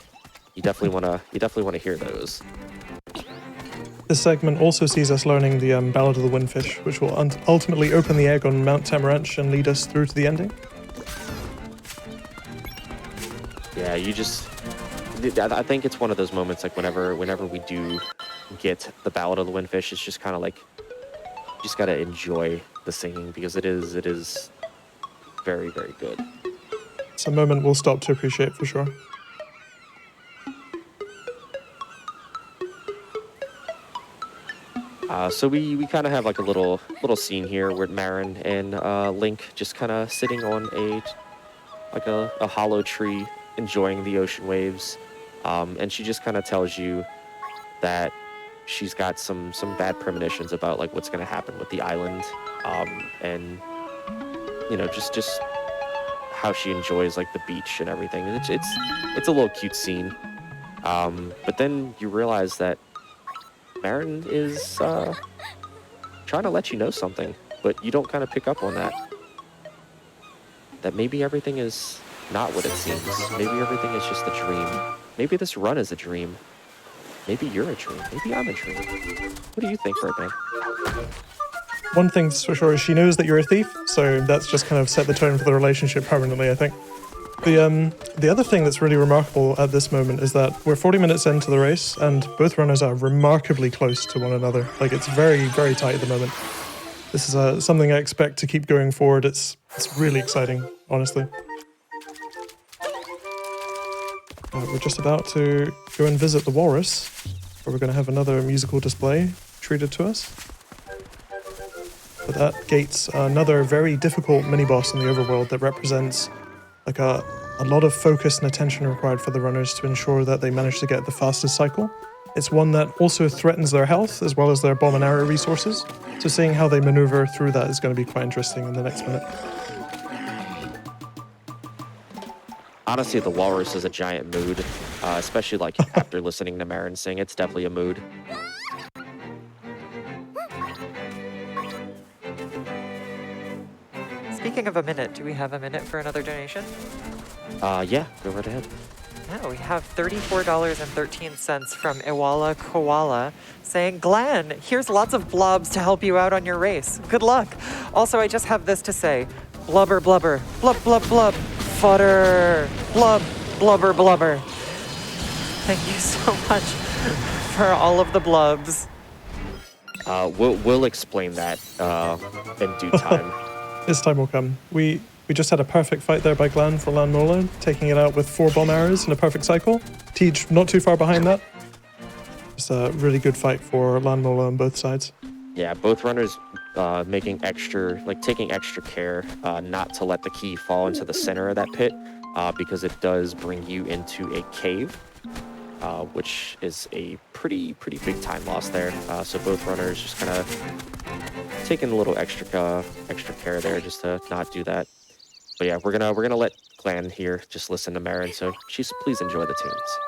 you definitely wanna hear those. This segment also sees us learning the Ballad of the Windfish, which will ultimately open the egg on Mount Tamaranch and lead us through to the ending. Yeah, I think it's one of those moments like whenever we do get the Ballad of the Windfish, it's just kind of like you just gotta enjoy the singing, because it is very, very good. It's a moment we'll stop to appreciate for sure. So we kind of have like a little scene here where Marin and Link just kind of sitting on a hollow tree, enjoying the ocean waves, and she just kind of tells you that she's got some bad premonitions about like what's going to happen with the island, and you know, just how she enjoys like the beach and everything. It's a little cute scene. But then you realize that Marin is trying to let you know something, but you don't kind of pick up on that. That maybe everything is not what it seems. Maybe everything is just a dream. Maybe this run is a dream. Maybe you're a dream. Maybe I'm a dream. What do you think, Birdman? One thing's for sure is she knows that you're a thief, so that's just kind of set the tone for the relationship permanently, I think. The other thing that's really remarkable at this moment is that we're 40 minutes into the race, and both runners are remarkably close to one another. Like, it's very, very tight at the moment. This is something I expect to keep going forward. It's really exciting, honestly. We're just about to go and visit the walrus, where we're going to have another musical display treated to us. But that gates another very difficult mini-boss in the overworld that represents like a lot of focus and attention required for the runners to ensure that they manage to get the fastest cycle. It's one that also threatens their health as well as their bomb and arrow resources. So seeing how they maneuver through that is going to be quite interesting in the next minute. Honestly, the walrus is a giant mood, especially like after listening to Marin sing. It's definitely a mood. Speaking of a minute, do we have a minute for another donation? Yeah, go right ahead. Yeah, we have $34.13 from Iwala Koala saying, Glan, here's lots of blobs to help you out on your race. Good luck. Also, I just have this to say. Blubber, blubber, blub, blub, blub, fodder, blub, blubber, blubber. Thank you so much for all of the blubs. We'll explain that in due time. His time will come. We just had a perfect fight there by Glan for Lanmola, taking it out with 4 bomb arrows in a perfect cycle. TGH not too far behind that. It's a really good fight for Lanmola on both sides. Yeah, both runners taking extra care not to let the key fall into the center of that pit because it does bring you into a cave, which is a pretty big time loss there. So both runners just kind of taking a little extra care there just to not do that. But yeah, we're gonna let Glan here just listen to Marin. So please enjoy the tunes.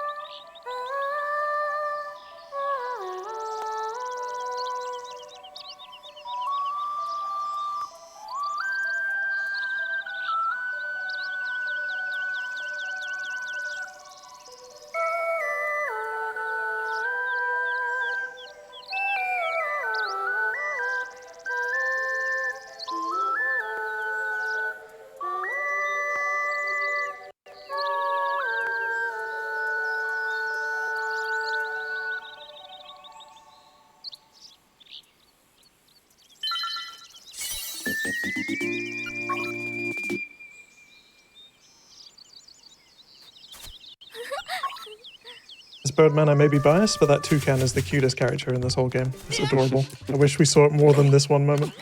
As Birdman, I may be biased, but that toucan is the cutest character in this whole game. It's adorable. I wish we saw it more than this one moment.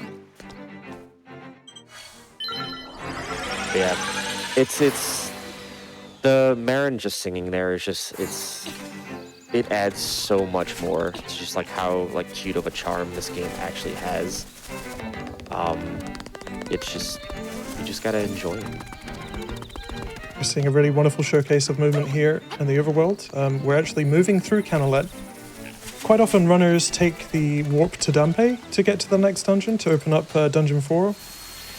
Yeah, it's the Marin just singing there is just it adds so much more to just like how like cute of a charm this game actually has. It's just you just gotta enjoy it. We're seeing a really wonderful showcase of movement here in the overworld. We're actually moving through Canalet. Quite often runners take the warp to Dampe to get to the next dungeon, to open up Dungeon 4,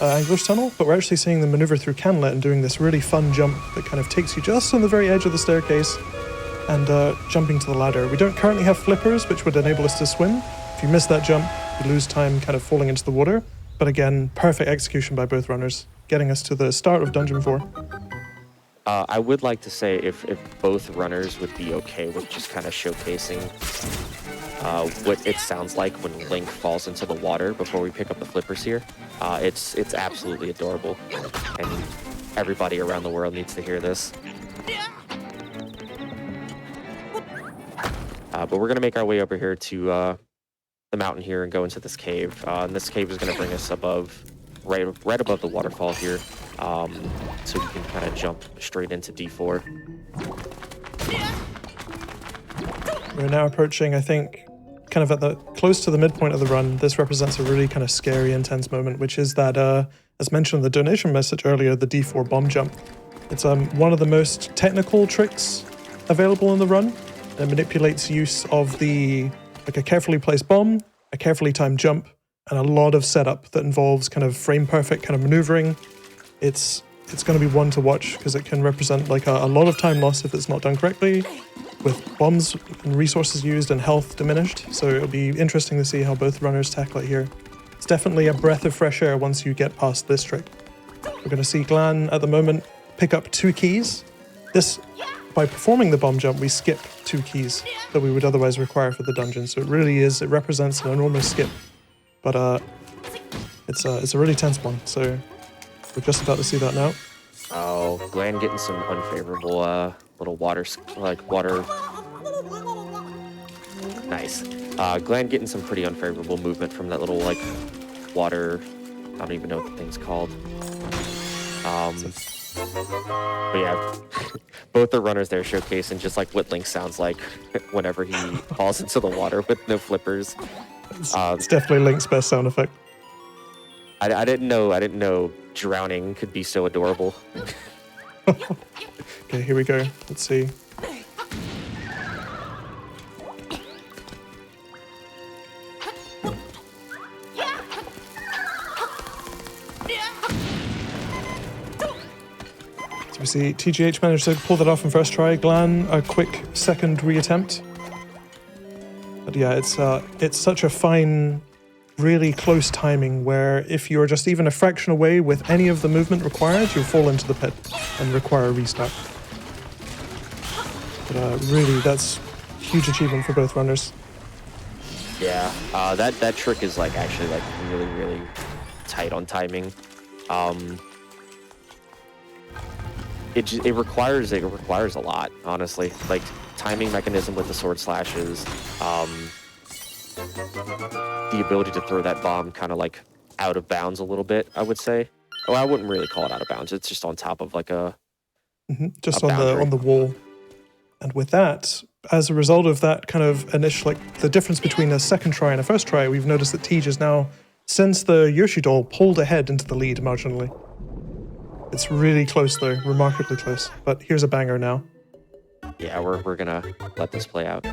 Angler's Tunnel, but we're actually seeing them maneuver through Canalet and doing this really fun jump that kind of takes you just on the very edge of the staircase and jumping to the ladder. We don't currently have flippers, which would enable us to swim. If you miss that jump, you lose time kind of falling into the water. But again, perfect execution by both runners, getting us to the start of Dungeon 4. I would like to say if both runners would be okay with just kind of showcasing what it sounds like when Link falls into the water before we pick up the flippers here. It's absolutely adorable, and everybody around the world needs to hear this. But we're gonna make our way over here to the mountain here and go into this cave. And this cave is gonna bring us right above the waterfall here, so we can kind of jump straight into D4. We're now approaching, I think, kind of close to the midpoint of the run. This represents a really kind of scary, intense moment, which is that, as mentioned in the donation message earlier, the D4 bomb jump. It's one of the most technical tricks available in the run. It manipulates use of a carefully placed bomb, a carefully timed jump, and a lot of setup that involves kind of frame perfect kind of maneuvering. It's going to be one to watch because it can represent like a lot of time lost if it's not done correctly, with bombs and resources used and health diminished. So it'll be interesting to see how both runners tackle it here. It's definitely a breath of fresh air once you get past this trick. We're going to see Glan at the moment pick up 2 keys. By performing the bomb jump, we skip 2 keys that we would otherwise require for the dungeon. So it represents an enormous skip. But it's a really tense one. So we're just about to see that now. Oh, Glan getting some unfavorable little water. Nice. Glan getting some pretty unfavorable movement from that little like water. I don't even know what the thing's called. But yeah, both the runners there showcasing just like what Link sounds like whenever he falls into the water with no flippers. It's definitely Link's best sound effect. I didn't know drowning could be so adorable. Okay, here we go. Let's see. So we Obviously, TGH managed to pull that off in first try. Glan, a quick second reattempt. But yeah, it's such a fine, really close timing where if you're just even a fraction away with any of the movement required, you'll fall into the pit and require a restart. But really, that's a huge achievement for both runners. Yeah, that trick is like actually like really tight on timing. It requires a lot, honestly. Like timing mechanism with the sword slashes, the ability to throw that bomb kind of like out of bounds a little bit, I would say. Oh, I wouldn't really call it out of bounds. It's just on top of like just a on the wall. And with that, as a result of that kind of initial, like the difference between a second try and a first try, we've noticed that Tej is now, since the Yoshi doll, pulled ahead into the lead marginally. It's really close though, remarkably close. But here's a banger now. Yeah, we're gonna let this play out.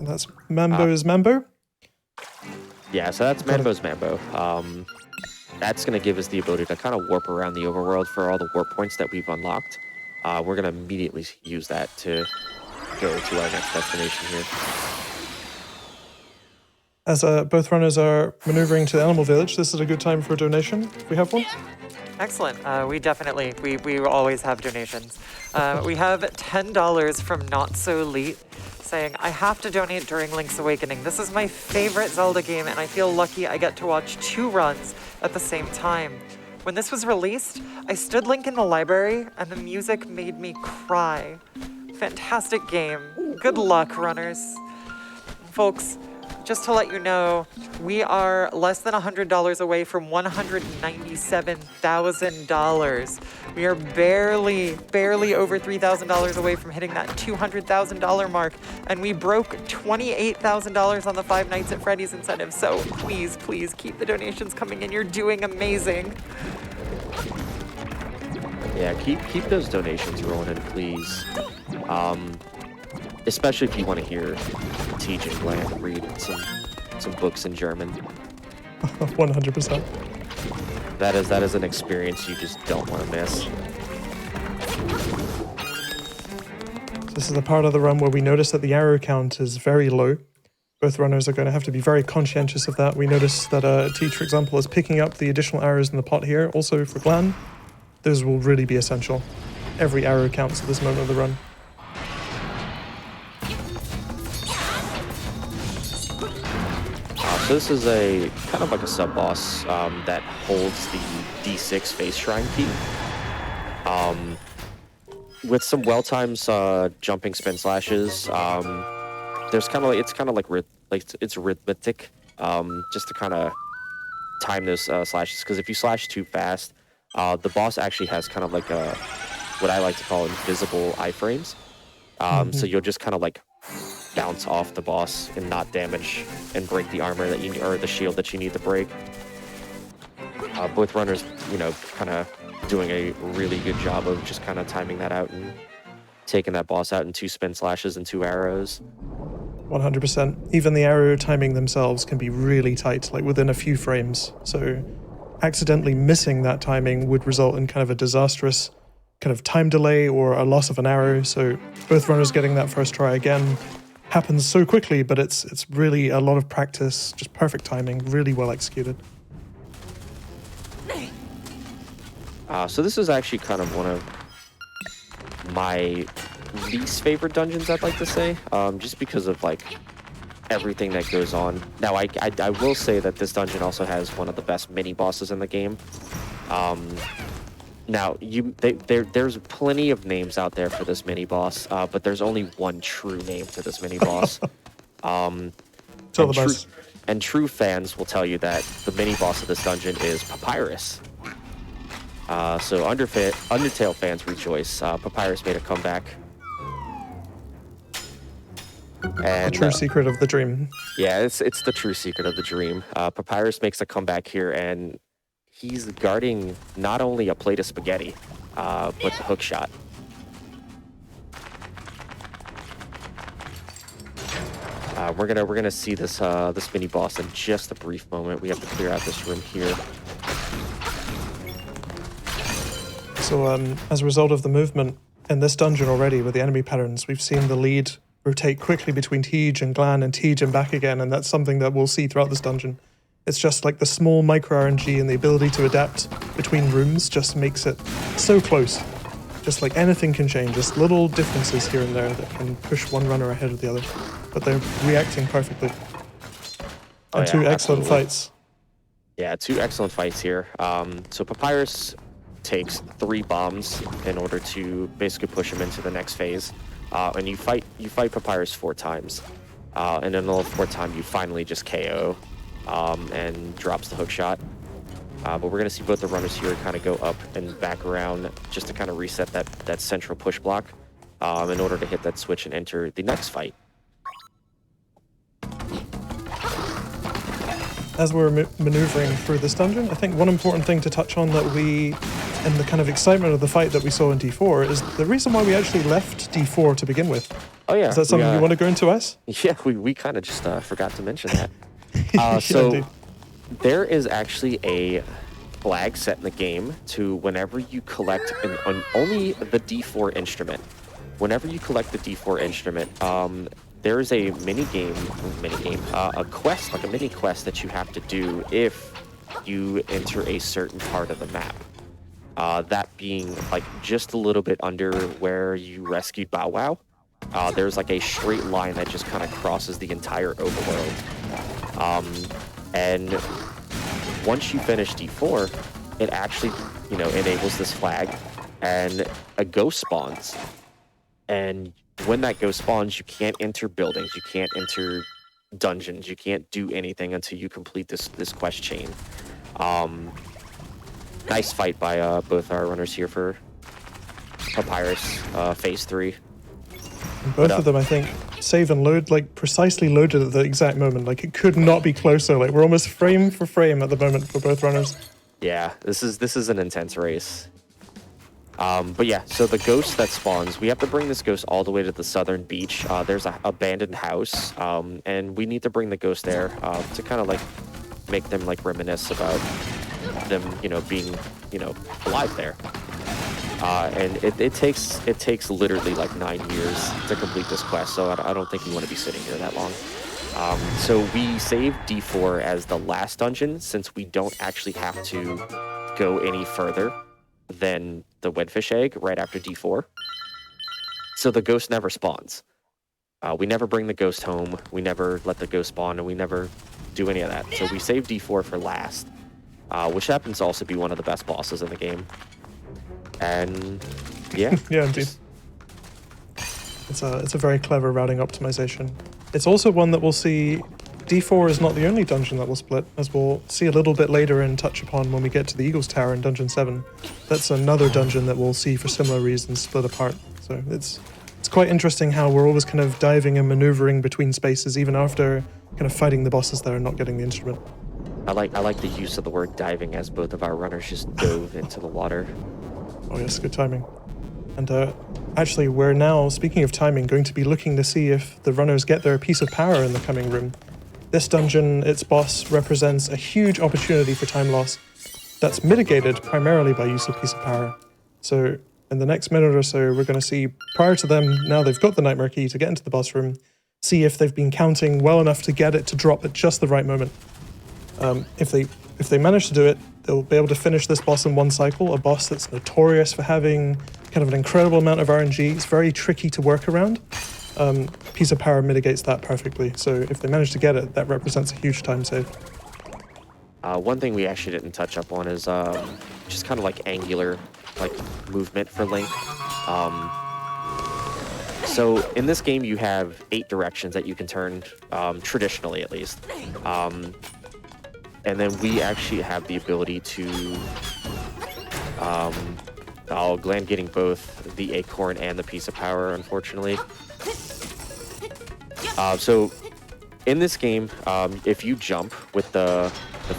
And that's Mambo's Mambo. Yeah, so that's Mambo's Mambo. That's going to give us the ability to kind of warp around the overworld for all the warp points that we've unlocked. We're going to immediately use that to go to our next destination here. As both runners are maneuvering to the animal village, this is a good time for a donation, if we have one. Excellent. We always have donations. We have $10 from Not So Elite saying, I have to donate during Link's Awakening. This is my favorite Zelda game, and I feel lucky I get to watch 2 runs at the same time. When this was released, I stood Link in the library, and the music made me cry. Fantastic game. Good luck, runners. Folks, just to let you know, we are less than $100 away from $197,000. We are barely over $3,000 away from hitting that $200,000 mark, and we broke $28,000 on the Five Nights at Freddy's incentive. So please keep the donations coming in. You're doing amazing. Yeah, keep those donations rolling in, please. Especially if you want to hear Tej and Glan read some books in German. 100%. That is an experience you just don't want to miss. This is the part of the run where we notice that the arrow count is very low. Both runners are going to have to be very conscientious of that. We notice that Tej, for example, is picking up the additional arrows in the pot here. Also for Glan, those will really be essential. Every arrow counts at this moment of the run. So this is a kind of like a sub-boss that holds the D6 face shrine key. With some well-timed jumping spin slashes, there's kind of like it's arithmetic, just to kind of time those slashes. Because if you slash too fast, the boss actually has kind of like a what I like to call invisible iframes. So you'll just kind of like bounce off the boss and not damage and break the armor that you or the shield that you need to break. Both runners, kind of doing a really good job of just kind of timing that out and taking that boss out in 2 spin slashes and 2 arrows. 100%. Even the arrow timing themselves can be really tight, like within a few frames. So accidentally missing that timing would result in kind of a disastrous kind of time delay or a loss of an arrow. So both runners getting that first try again happens so quickly, but it's really a lot of practice, just perfect timing, really well executed. So this is actually kind of one of my least favorite dungeons, I'd like to say, just because of like everything that goes on. Now, I will say that this dungeon also has one of the best mini bosses in the game. Now, there's plenty of names out there for this mini boss, but there's only one true name to this mini boss. Tell the boss. And true fans will tell you that the mini boss of this dungeon is Papyrus. So Undertale fans rejoice. Papyrus made a comeback. And, The true secret of the dream. Yeah, it's the true secret of the dream. Papyrus makes a comeback here, and he's guarding not only a plate of spaghetti, but the hook shot. We're gonna see this this mini boss in just a brief moment. We have to clear out this room here. So as a result of the movement in this dungeon already with the enemy patterns, we've seen the lead rotate quickly between TGH and Glan and TGH and back again, and that's something that we'll see throughout this dungeon. It's just like the small micro RNG and the ability to adapt between rooms just makes it so close. Just like anything can change, just little differences here and there that can push one runner ahead of the other. But they're reacting perfectly. Oh, And yeah, two excellent absolutely. fights. Yeah, 2 excellent fights here. So Papyrus takes 3 bombs in order to basically push him into the next phase. And you fight Papyrus 4 times. And then the 4th time you finally just KO and drops the hook shot. But we're going to see both the runners here kind of go up and back around just to kind of reset that central push block in order to hit that switch and enter the next fight. As we're maneuvering through this dungeon, I think one important thing to touch on that we, in the kind of excitement of the fight that we saw in D4, is the reason why we actually left D4 to begin with. Oh, yeah. Is that something you want to go into, Wes? Yeah, we kind of just forgot to mention that. Yeah, So indeed. there is actually a flag set in the game to whenever you collect only the D4 instrument. Whenever you collect the D4 instrument, there is a a quest, like a mini quest that you have to do if you enter a certain part of the map. That being like just a little bit under where you rescued Bow Wow. There's like a straight line that just kind of crosses the entire overworld. And once you finish D4, it actually, enables this flag, and a ghost spawns. And when that ghost spawns, you can't enter buildings, you can't enter dungeons, you can't do anything until you complete this quest chain. Nice fight by both our runners here for Papyrus, phase 3. And both of them, I think, save and load, like precisely loaded at the exact moment. Like it could not be closer. Like we're almost frame for frame at the moment for both runners. Yeah, this is an intense race. But yeah, so the ghost that spawns, we have to bring this ghost all the way to the southern beach. There's an abandoned house, and we need to bring the ghost there to kind of like make them like reminisce about them, being, alive there. And it takes literally like 9 years to complete this quest, so I don't think we want to be sitting here that long. So we saved D4 as the last dungeon since we don't actually have to go any further than the Wedfish egg right after D4. So the ghost never spawns. We never bring the ghost home, we never let the ghost spawn, and we never do any of that. So we saved D4 for last, which happens to also be one of the best bosses in the game. And yeah. Yeah, indeed. It's a very clever routing optimization. It's also one that we'll see. D4 is not the only dungeon that will split, as we'll see a little bit later and touch upon when we get to the Eagles Tower in Dungeon 7. That's another dungeon that we'll see for similar reasons split apart. So it's quite interesting how we're always kind of diving and maneuvering between spaces, even after kind of fighting the bosses there and not getting the instrument. I like the use of the word diving as both of our runners just dove into the water. Oh yes, good timing. And actually, we're now, speaking of timing, going to be looking to see if the runners get their piece of power in the coming room. This dungeon, its boss, represents a huge opportunity for time loss that's mitigated primarily by use of piece of power. So in the next minute or so, we're going to see, prior to them, now they've got the Nightmare Key to get into the boss room, see if they've been counting well enough to get it to drop at just the right moment. If they manage to do it, they'll be able to finish this boss in one cycle, a boss that's notorious for having kind of an incredible amount of RNG. It's very tricky to work around. Piece of power mitigates that perfectly. So if they manage to get it, that represents a huge time save. One thing we actually didn't touch up on is just kind of like angular movement for Link. So in this game, you have 8 directions that you can turn, traditionally at least. And then we actually have the ability to, Glan getting both the acorn and the piece of power, unfortunately. So in this game, if you jump with the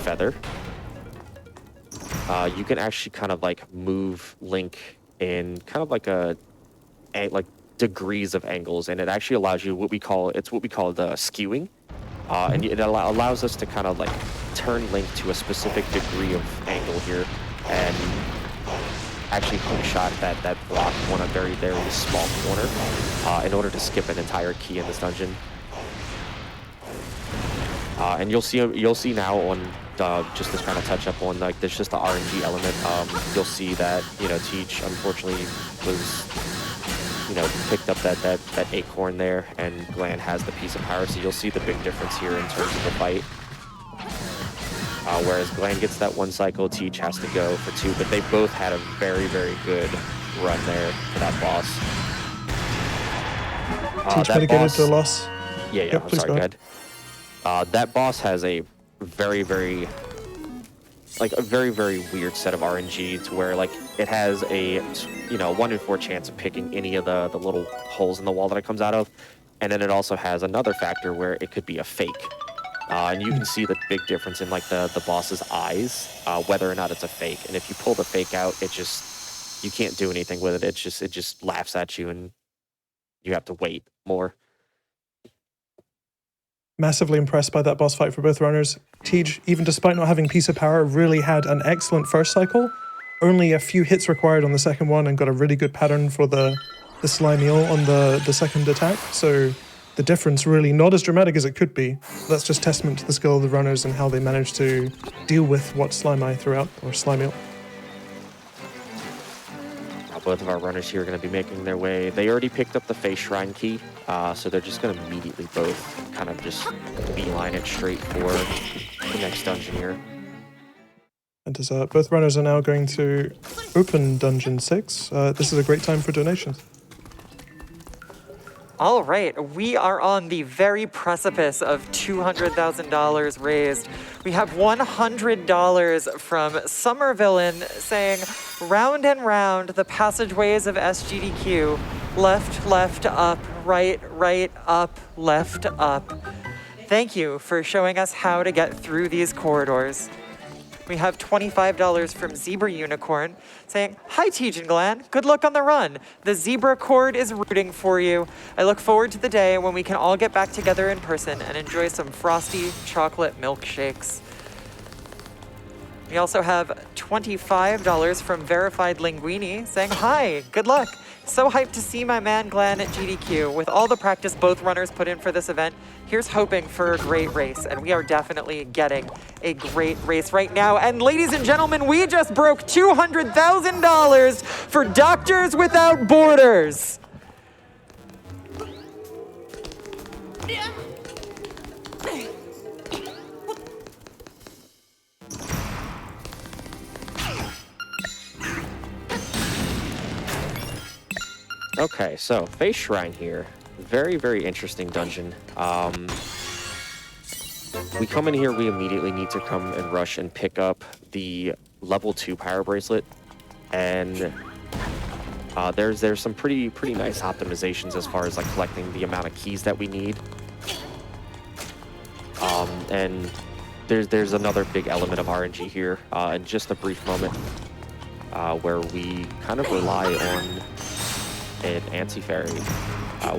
feather, you can actually kind of like move Link in kind of like like degrees of angles, and it actually allows you what we call the skewing, and it allows us to kind of like turn Link to a specific degree of angle here, and actually hook shot that block on a very, very small corner in order to skip an entire key in this dungeon. And you'll see now on just to kind of touch up on, like, there's just the RNG element. You'll see that, you know, Teach unfortunately was, you know, picked up that acorn there, and Glan has the piece of power, so you'll see the big difference here in terms of the fight. Whereas Glan gets that 1 cycle, Teach has to go for 2, but they both had a very, very good run there for that boss. Teach mitigated the loss. Yeah, Yep, I'm please sorry, go go ahead. ahead. That boss has a very, very, like, a very, very weird set of RNG to where, like, it has a, you know, 1 in 4 chance of picking any of the little holes in the wall that it comes out of. And then it also has another factor where it could be a fake. And you can see the big difference in, like, the boss's eyes, whether or not it's a fake. And if you pull the fake out, you can't do anything with it. It just laughs at you, and you have to wait more. Massively impressed by that boss fight for both runners. Tej, even despite not having piece of power, really had an excellent first cycle. Only a few hits required on the second one, and got a really good pattern for the slimy ult on the second attack. So the difference really not as dramatic as it could be. That's just testament to the skill of the runners and how they managed to deal with what slimy threw out, or slimy ult. Both of our runners here are going to be making their way. They already picked up the face shrine key, so they're just going to immediately both kind of just beeline it straight for the next dungeon here. And as both runners are now going to open Dungeon 6, this is a great time for donations. All right, we are on the very precipice of $200,000 raised. We have $100 from Summervillain saying, round and round the passageways of SGDQ, left, left, up, right, right, up, left, up. Thank you for showing us how to get through these corridors. We have $25 from Zebra Unicorn saying, hi, Tej and Glan, good luck on the run. The Zebra Cord is rooting for you. I look forward to the day when we can all get back together in person and enjoy some frosty chocolate milkshakes. We also have $25 from Verified Linguini saying, hi, good luck. So hyped to see my man Glan at GDQ. With all the practice both runners put in for this event, here's hoping for a great race. And we are definitely getting a great race right now. And ladies and gentlemen, we just broke $200,000 for Doctors Without Borders. Okay, so Face Shrine here. Very, very interesting dungeon. We come in here, we immediately need to come and rush and pick up the level 2 power bracelet. And there's some pretty nice optimizations as far as like collecting the amount of keys that we need. And there's another big element of RNG here in just a brief moment where we kind of rely on an anti-fairy,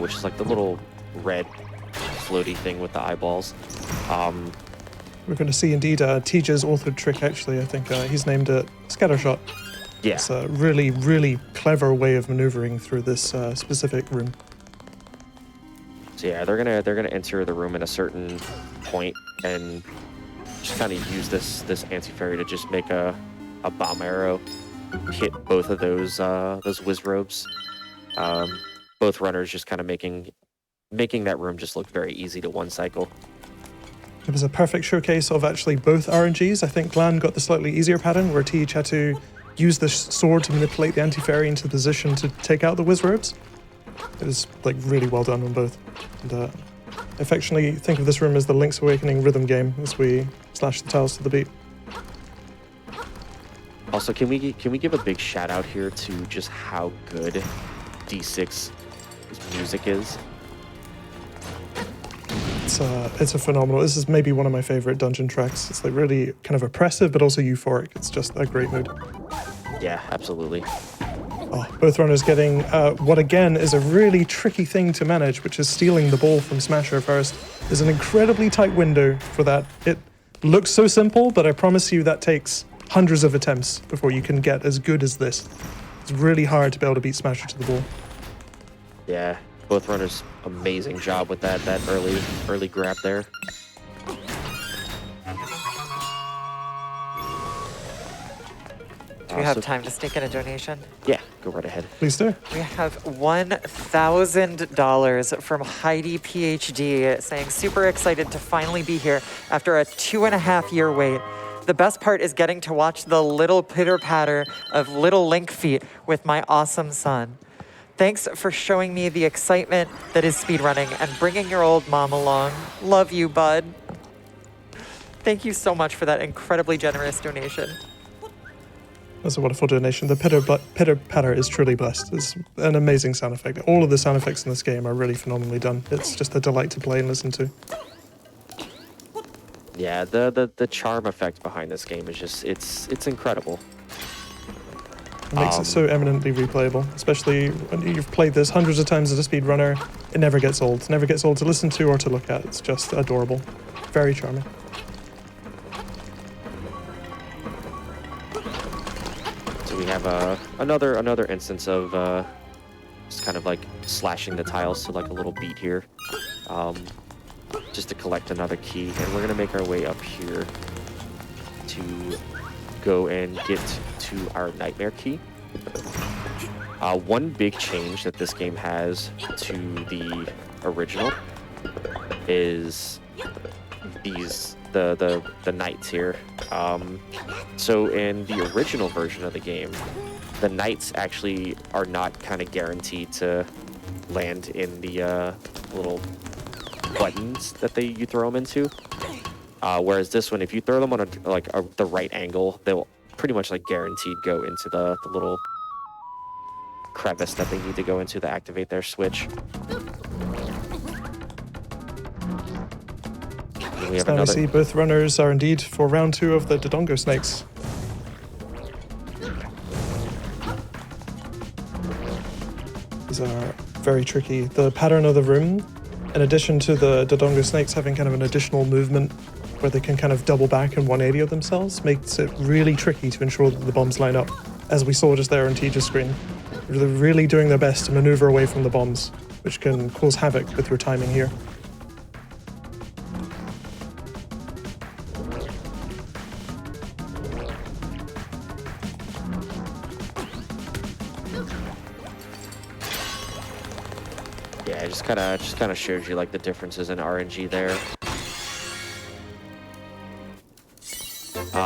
which is like the little red floaty thing with the eyeballs. We're going to see indeed Tej's authored trick, actually. I think he's named it Scattershot. Yeah. It's a really, really clever way of maneuvering through this specific room. So yeah, they're gonna enter the room at a certain point and just kind of use this anti-fairy to just make a bomb arrow hit both of those Wizrobes. Both runners just kind of making that room just look very easy to one cycle. It was a perfect showcase of actually both RNGs. I think Glan got the slightly easier pattern where Tej had to use the sword to manipulate the anti-fairy into the position to take out the Wizrobes. It is like really well done on both. And affectionately think of this room as the Link's Awakening rhythm game as we slash the tiles to the beat. Also, can we give a big shout out here to just how good D6's music is? It's a phenomenal. This is maybe one of my favorite dungeon tracks. It's like really kind of oppressive, but also euphoric. It's just a great mood. Yeah, absolutely. Oh, both runners getting what again is a really tricky thing to manage, which is stealing the ball from Smasher first. There's an incredibly tight window for that. It looks so simple, but I promise you that takes hundreds of attempts before you can get as good as this. It's really hard to be able to beat Smasher to the ball. Yeah, both runners, amazing job with that early grab there. Do we have time to sneak in a donation? Yeah, go right ahead. Please do. We have $1,000 from Heidi PhD saying, super excited to finally be here after a 2.5-year wait. The best part is getting to watch the little pitter patter of little Link feet with my awesome son. Thanks for showing me the excitement that is speedrunning and bringing your old mom along. Love you, bud. Thank you so much for that incredibly generous donation. That's a wonderful donation. The pitter patter is truly blessed. It's an amazing sound effect. All of the sound effects in this game are really phenomenally done. It's just a delight to play and listen to. Yeah, the charm effect behind this game is just it's incredible. It makes it so eminently replayable, especially when you've played this hundreds of times as a speedrunner. It never gets old. It never gets old to listen to or to look at. It's just adorable. Very charming. So we have another instance of just kind of like slashing the tiles to like a little beat here, just to collect another key, and we're gonna make our way up here to go and get to our nightmare key. One big change that this game has to the original is the knights here. So in the original version of the game, the knights actually are not kind of guaranteed to land in the little buttons that you throw them into. Whereas this one, if you throw them on the right angle, they'll pretty much like guaranteed go into the little crevice that they need to go into to activate their switch. And we have Now we another. see both runners are indeed for round 2 of the Dodongo snakes. These are very tricky. The pattern of the room, in addition to the Dodongo snakes having kind of an additional movement where they can kind of double back in 180 of themselves, makes it really tricky to ensure that the bombs line up, as we saw just there on TG's screen. They're really doing their best to maneuver away from the bombs, which can cause havoc with your timing here. Yeah, it just kind of shows you like the differences in RNG there.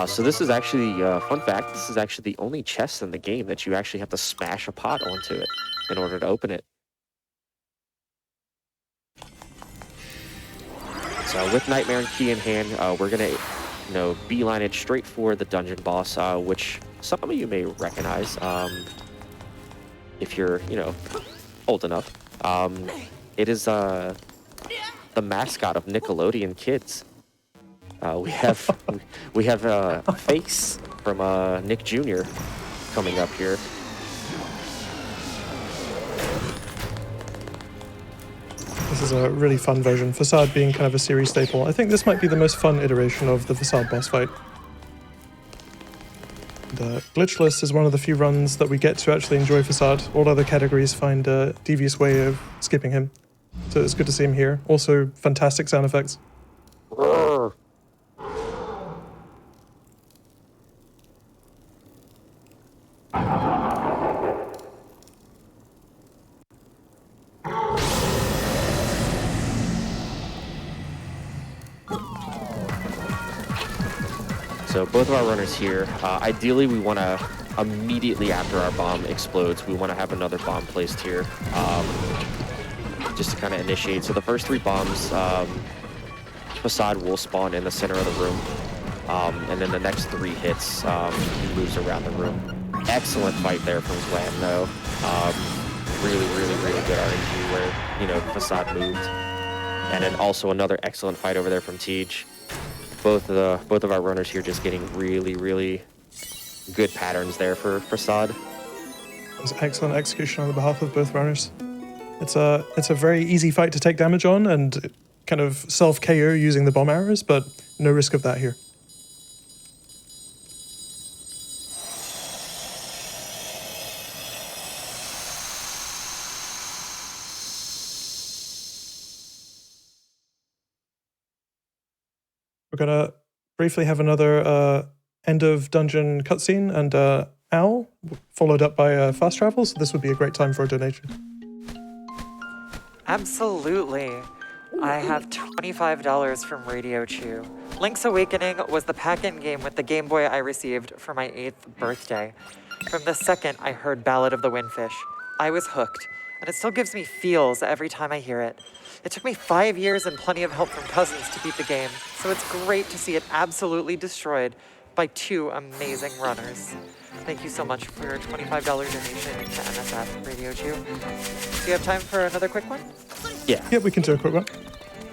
So this is actually, fun fact, this is actually the only chest in the game that you actually have to smash a pot onto it in order to open it. So with Nightmare and Key in hand, we're gonna, beeline it straight for the dungeon boss, which some of you may recognize, if you're, old enough. It is the mascot of Nickelodeon Kids. We have Face from Nick Jr. coming up here. This is a really fun version, Facade being kind of a series staple. I think this might be the most fun iteration of the Facade boss fight. The Glitchless is one of the few runs that we get to actually enjoy Facade. All other categories find a devious way of skipping him. So it's good to see him here. Also, fantastic sound effects. Roar. So both of our runners here, ideally we want to immediately after our bomb explodes, we want to have another bomb placed here, just to kind of initiate. So the first 3 bombs, Facade will spawn in the center of the room, and then the next 3 hits, he moves around the room. Excellent fight there from Glan, though. Really good RNG where, Facade moved. And then also another excellent fight over there from TGH. Both of our runners here just getting really good patterns there for Facade. It was excellent execution on the behalf of both runners. It's a very easy fight to take damage on and kind of self-KO using the bomb arrows, but no risk of that here. We're gonna briefly have another end of dungeon cutscene and owl, followed up by fast travel, so this would be a great time for a donation. Absolutely. I have $25 from Radio Chew. Link's Awakening was the pack-in game with the Game Boy I received for my 8th birthday. From the second I heard Ballad of the Windfish, I was hooked, and it still gives me feels every time I hear it. It took me 5 years and plenty of help from cousins to beat the game, so it's great to see it absolutely destroyed by 2 amazing runners. Thank you so much for your $25 donation to MSF Radio Chew. Do you have time for another quick one? Yeah. Yeah, we can do a quick one.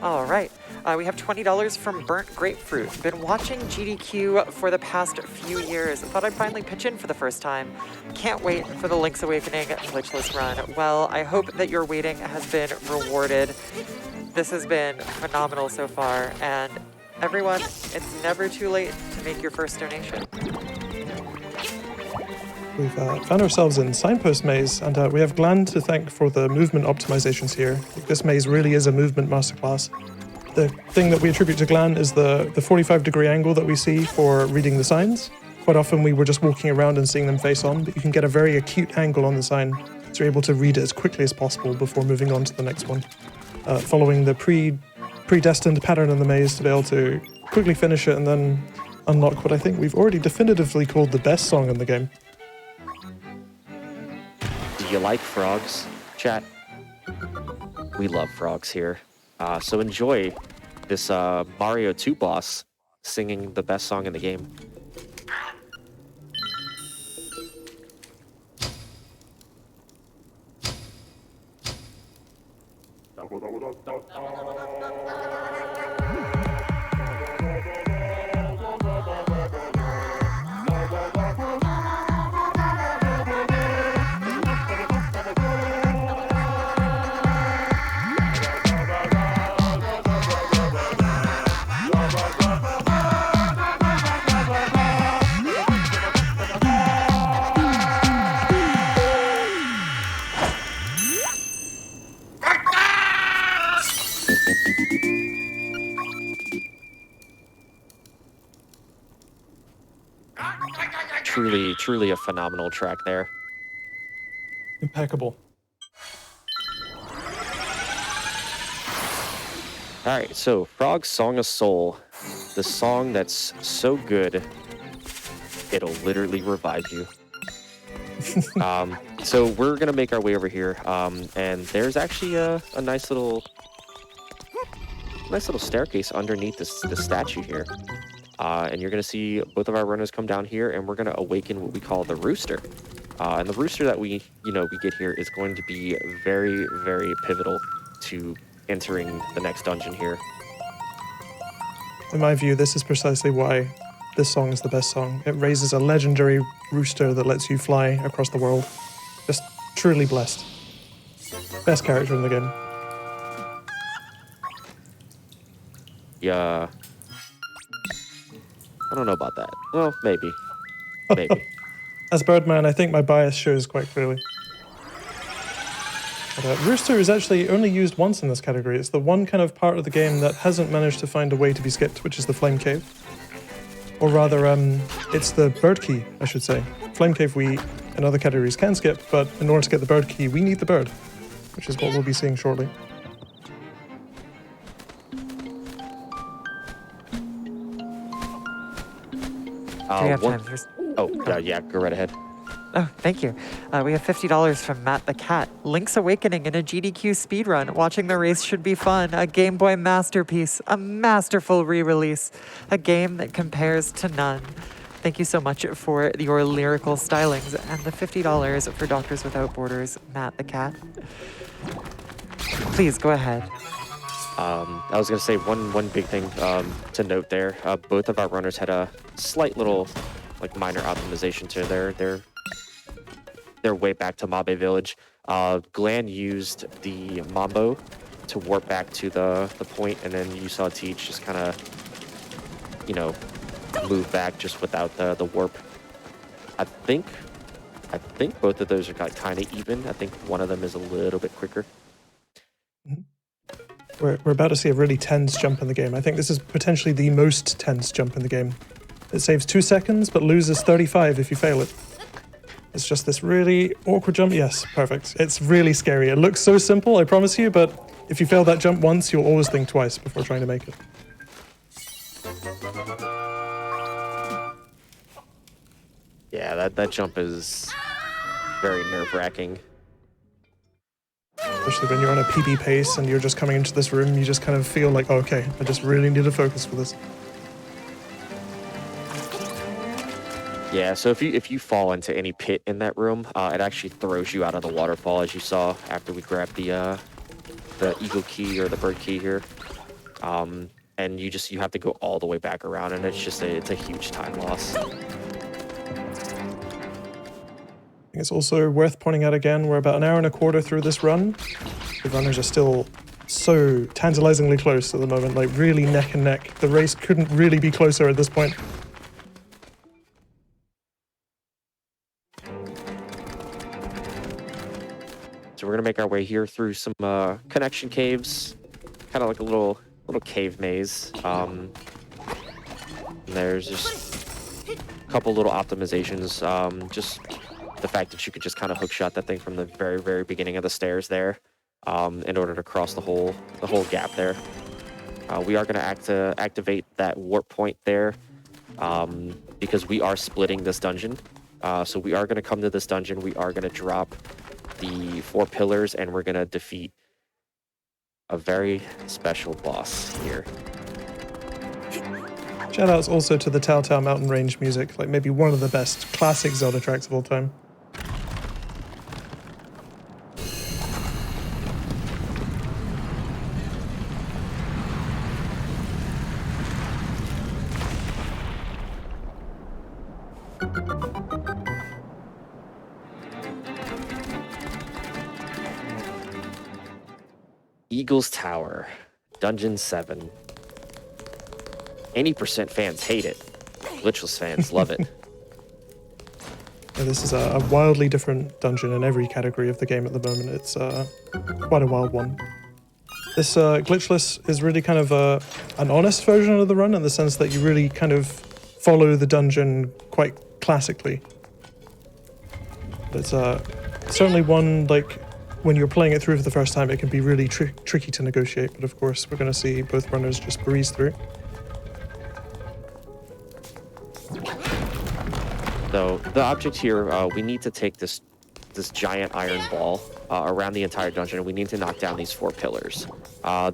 All right. We have $20 from Burnt Grapefruit. Been watching GDQ for the past few years. Thought I'd finally pitch in for the first time. Can't wait for the Link's Awakening glitchless run. Well, I hope that your waiting has been rewarded. This has been phenomenal so far. And everyone, it's never too late to make your first donation. We've found ourselves in Signpost Maze, and we have Glan to thank for the movement optimizations here. This maze really is a movement masterclass. The thing that we attribute to Glan is the 45-degree angle that we see for reading the signs. Quite often we were just walking around and seeing them face on, but you can get a very acute angle on the sign, so you're able to read it as quickly as possible before moving on to the next one. Following the predestined pattern in the maze to be able to quickly finish it and then unlock what I think we've already definitively called the best song in the game. Do you like frogs, chat? We love frogs here. So enjoy this Mario 2 boss singing the best song in the game. Truly a phenomenal track there. Impeccable. All right, so Frog's Song of Soul, the song that's so good, it'll literally revive you. So we're gonna make our way over here, and there's actually a nice little staircase underneath this statue here. And you're going to see both of our runners come down here, and we're going to awaken what we call the rooster. And the rooster that we get here is going to be very, very pivotal to entering the next dungeon here. In my view, this is precisely why this song is the best song. It raises a legendary rooster that lets you fly across the world. Just truly blessed. Best character in the game. Yeah. I don't know about that. Well, maybe. Maybe. As Birdman, I think my bias shows quite clearly. But, Rooster is actually only used once in this category. It's the one kind of part of the game that hasn't managed to find a way to be skipped, which is the Flame Cave. Or rather, it's the Bird Key, I should say. Flame Cave we, in other categories, can skip, but in order to get the Bird Key, we need the bird, which is what we'll be seeing shortly. Do you have time for... Oh, yeah, go right ahead. Oh, thank you. We have $50 from Matt the Cat. Link's Awakening in a GDQ speedrun. Watching the race should be fun. A Game Boy masterpiece. A masterful re-release. A game that compares to none. Thank you so much for your lyrical stylings and the $50 for Doctors Without Borders, Matt the Cat. Please go ahead. I was going to say one big thing to note there. Both of our runners had a slight little, like, minor optimization to their way back to Mabe Village. Glan used the Mambo to warp back to the point, and then you saw Teach just kind of, you know, move back just without the warp. I think both of those are kind of even. I think one of them is a little bit quicker. We're about to see a really tense jump in the game. I think this is potentially the most tense jump in the game. It saves 2 seconds, but loses 35 if you fail it. It's just this really awkward jump. Yes, perfect. It's really scary. It looks so simple, I promise you, but if you fail that jump once, you'll always think twice before trying to make it. Yeah, that jump is very nerve-wracking. Especially when you're on a PB pace and you're just coming into this room, you just kind of feel like, oh, okay, I just really need to focus for this. Yeah, so if you fall into any pit in that room, it actually throws you out of the waterfall, as you saw after we grabbed the eagle key or the bird key here. And you have to go all the way back around, and it's a huge time loss. I think it's also worth pointing out again, we're about an hour and a quarter through this run. The runners are still so tantalizingly close at the moment, like really neck and neck. The race couldn't really be closer at this point. So we're gonna make our way here through some connection caves, kind of like a little cave maze. There's just a couple little optimizations. Just the fact that you could just kind of hookshot that thing from the very, very beginning of the stairs there, in order to cross the whole gap there. We are gonna activate that warp point there, because we are splitting this dungeon. So we are gonna come to this dungeon. We are gonna drop the 4 pillars, and we're gonna defeat a very special boss here. Shoutouts also to the Telltale Mountain Range music, like maybe one of the best classic Zelda tracks of all time. Eagle's Tower, Dungeon 7. 80% fans hate it. Glitchless fans love it. Yeah, this is a wildly different dungeon in every category of the game at the moment. It's quite a wild one. This Glitchless is really kind of an honest version of the run in the sense that you really kind of follow the dungeon quite classically. It's certainly one, like, when you're playing it through for the first time, it can be really tricky to negotiate, but of course we're going to see both runners just breeze through. So the object here, we need to take this giant iron ball around the entire dungeon, and we need to knock down these 4 pillars.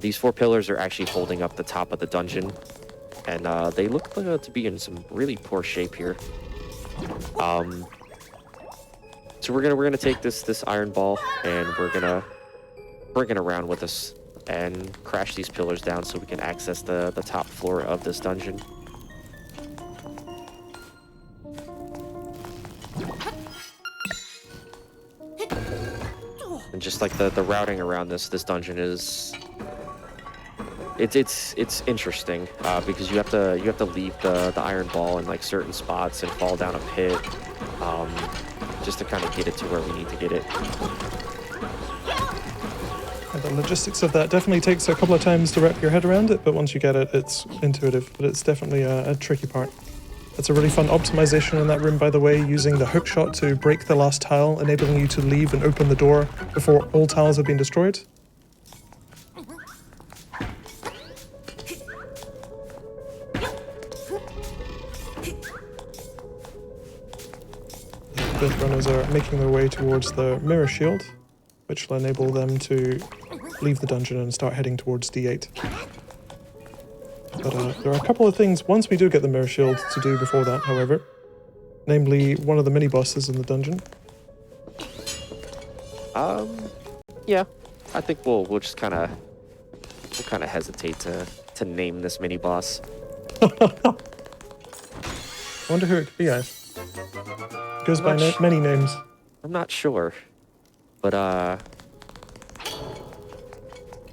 These 4 pillars are actually holding up the top of the dungeon, and they look to be in some really poor shape here. So we're gonna take this iron ball, and we're gonna bring it around with us and crash these pillars down so we can access the top floor of this dungeon. And just like the routing around this dungeon is, it's interesting because you have to leave the iron ball in like certain spots and fall down a pit. Just to kind of get it to where we need to get it. And the logistics of that definitely takes a couple of times to wrap your head around it, but once you get it, it's intuitive, but it's definitely a tricky part. It's a really fun optimization in that room, by the way, using the hook shot to break the last tile, enabling you to leave and open the door before all tiles have been destroyed. both runners are making their way towards the mirror shield, which will enable them to leave the dungeon and start heading towards D8. But there are a couple of things, once we do get the mirror shield, to do before that, however. Namely, one of the mini-bosses in the dungeon. Yeah. I think we'll just kind of hesitate to name this mini boss. I wonder who it could be, guys. Goes by many names. I'm not sure, but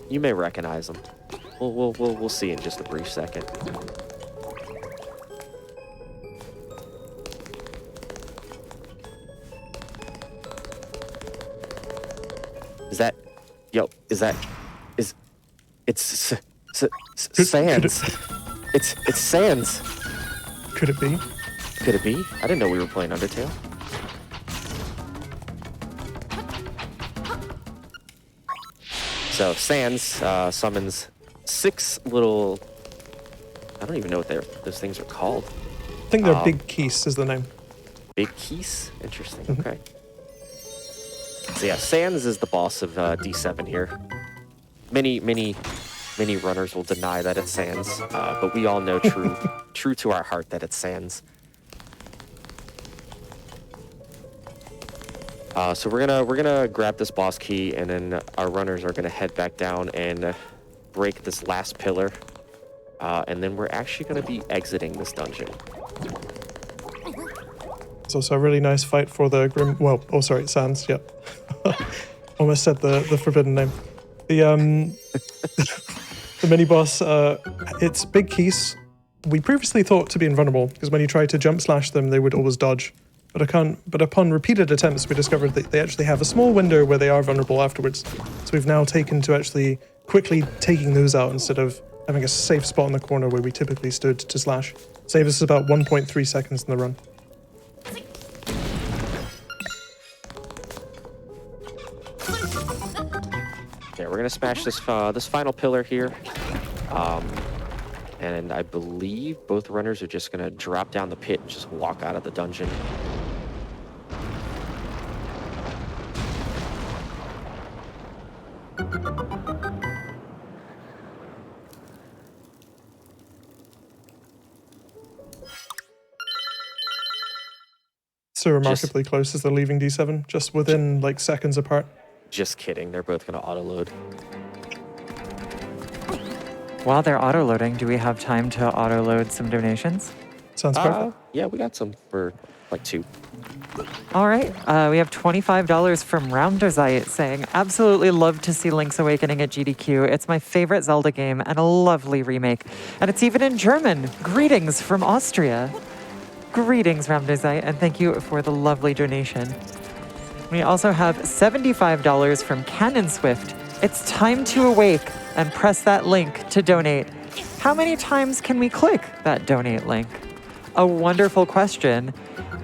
you may recognize him. We'll see in just a brief second. It's Sans. It's Sans. Could it be? Could it be? I didn't know we were playing Undertale. So Sans summons 6 little. I don't even know what those things are called. I think they're Big Keys is the name. Big Keys? Interesting. Okay. So yeah, Sans is the boss of D7 here. Many runners will deny that it's Sans, but we all know true to our heart that it's Sans. So we're gonna grab this boss key, and then our runners are gonna head back down and break this last pillar, and then we're actually gonna be exiting this dungeon. It's also a really nice fight for the Grim. Well, oh sorry, Sans. Yep. Almost said the forbidden name. The the mini boss. It's Big Keys. We previously thought to be invulnerable because when you tried to jump slash them, they would always dodge. But upon repeated attempts, we discovered that they actually have a small window where they are vulnerable afterwards. So we've now taken to actually quickly taking those out instead of having a safe spot in the corner where we typically stood to slash. Save us about 1.3 seconds in the run. Yeah, we're gonna smash this final pillar here, and I believe both runners are just gonna drop down the pit and just walk out of the dungeon. So remarkably close as they're leaving D7, just within like seconds apart. Just kidding, they're both gonna auto-load. While they're auto-loading, do we have time to auto-load some donations? Sounds perfect. Yeah, we got some for like 2. All right, we have $25 from Rounderzite saying, absolutely love to see Link's Awakening at GDQ. It's my favorite Zelda game and a lovely remake. And it's even in German. Greetings from Austria. Greetings, Rounderzite, and thank you for the lovely donation. We also have $75 from Cannon Swift. It's time to awake and press that link to donate. How many times can we click that donate link? A wonderful question.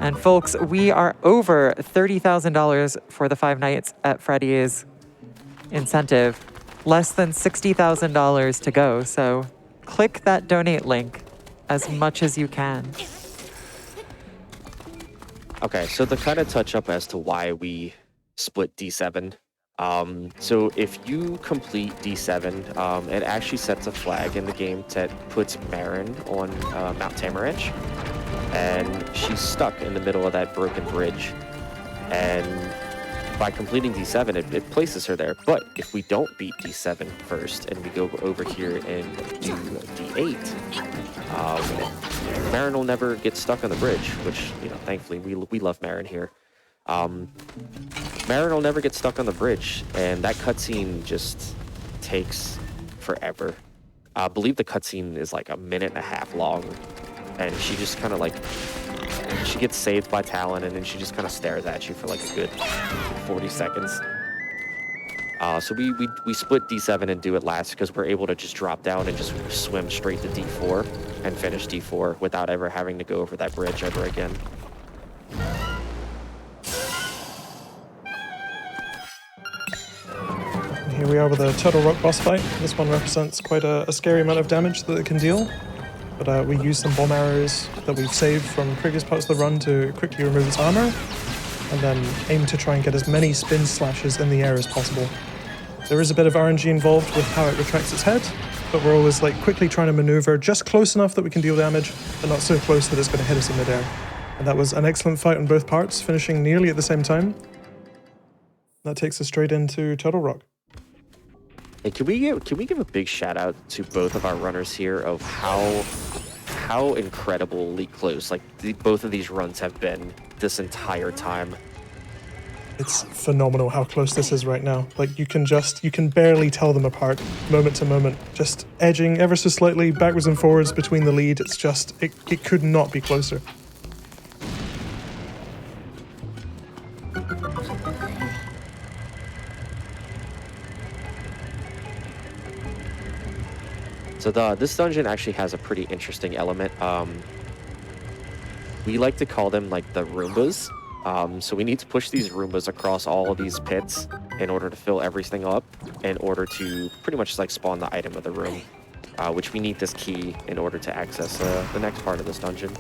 And folks, we are over $30,000 for the 5 nights at Freddy's incentive. Less than $60,000 to go. So click that donate link as much as you can. Okay, so to kind of touch up as to why we split D7. So if you complete D7, it actually sets a flag in the game that puts Marin on Mount Tamaranch. And she's stuck in the middle of that broken bridge. And by completing D7, it places her there. But if we don't beat D7 first and we go over here and do D8, Marin will never get stuck on the bridge, which, you know, thankfully we love Marin here. Marin will never get stuck on the bridge, and that cutscene just takes forever. I believe the cutscene is like 1.5 minutes long, and she just kind of like, she gets saved by Talon, and then she just kind of stares at you for like a good 40 seconds. So we split D7 and do it last because we're able to just drop down and just swim straight to D4 and finish D4 without ever having to go over that bridge ever again. Here we are with a Turtle Rock boss fight. This one represents quite a scary amount of damage that it can deal. But we use some bomb arrows that we've saved from previous parts of the run to quickly remove its armor. and then aim to try and get as many spin slashes in the air as possible. There is a bit of RNG involved with how it retracts its head, but we're always like quickly trying to maneuver just close enough that we can deal damage, but not so close that it's going to hit us in midair. And that was an excellent fight on both parts, finishing nearly at the same time. That takes us straight into Turtle Rock. Hey, can we give a big shout out to both of our runners here of how incredibly close both of these runs have been this entire time. It's phenomenal how close this is right now. Like you can barely tell them apart moment to moment. Just edging ever so slightly backwards and forwards between the lead. It's just, it could not be closer. So this dungeon actually has a pretty interesting element. We like to call them like the Roombas. So we need to push these Roombas across all of these pits in order to fill everything up, in order to pretty much like spawn the item of the room, which we need this key in order to access the next part of this dungeon.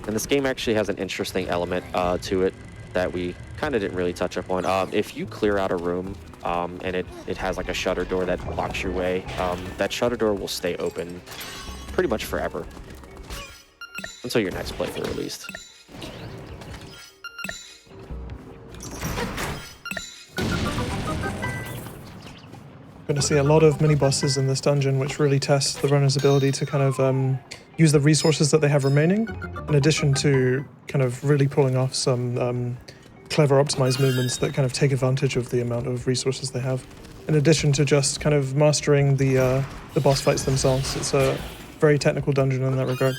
And this game actually has an interesting element to it that we kind of didn't really touch upon. If you clear out a room and it has like a shutter door that blocks your way, that shutter door will stay open pretty much forever. Until your next playthrough, at least. Going to see a lot of mini-bosses in this dungeon, which really tests the runner's ability to kind of use the resources that they have remaining, in addition to kind of really pulling off some clever optimized movements that kind of take advantage of the amount of resources they have. In addition to just kind of mastering the boss fights themselves. It's a very technical dungeon in that regard.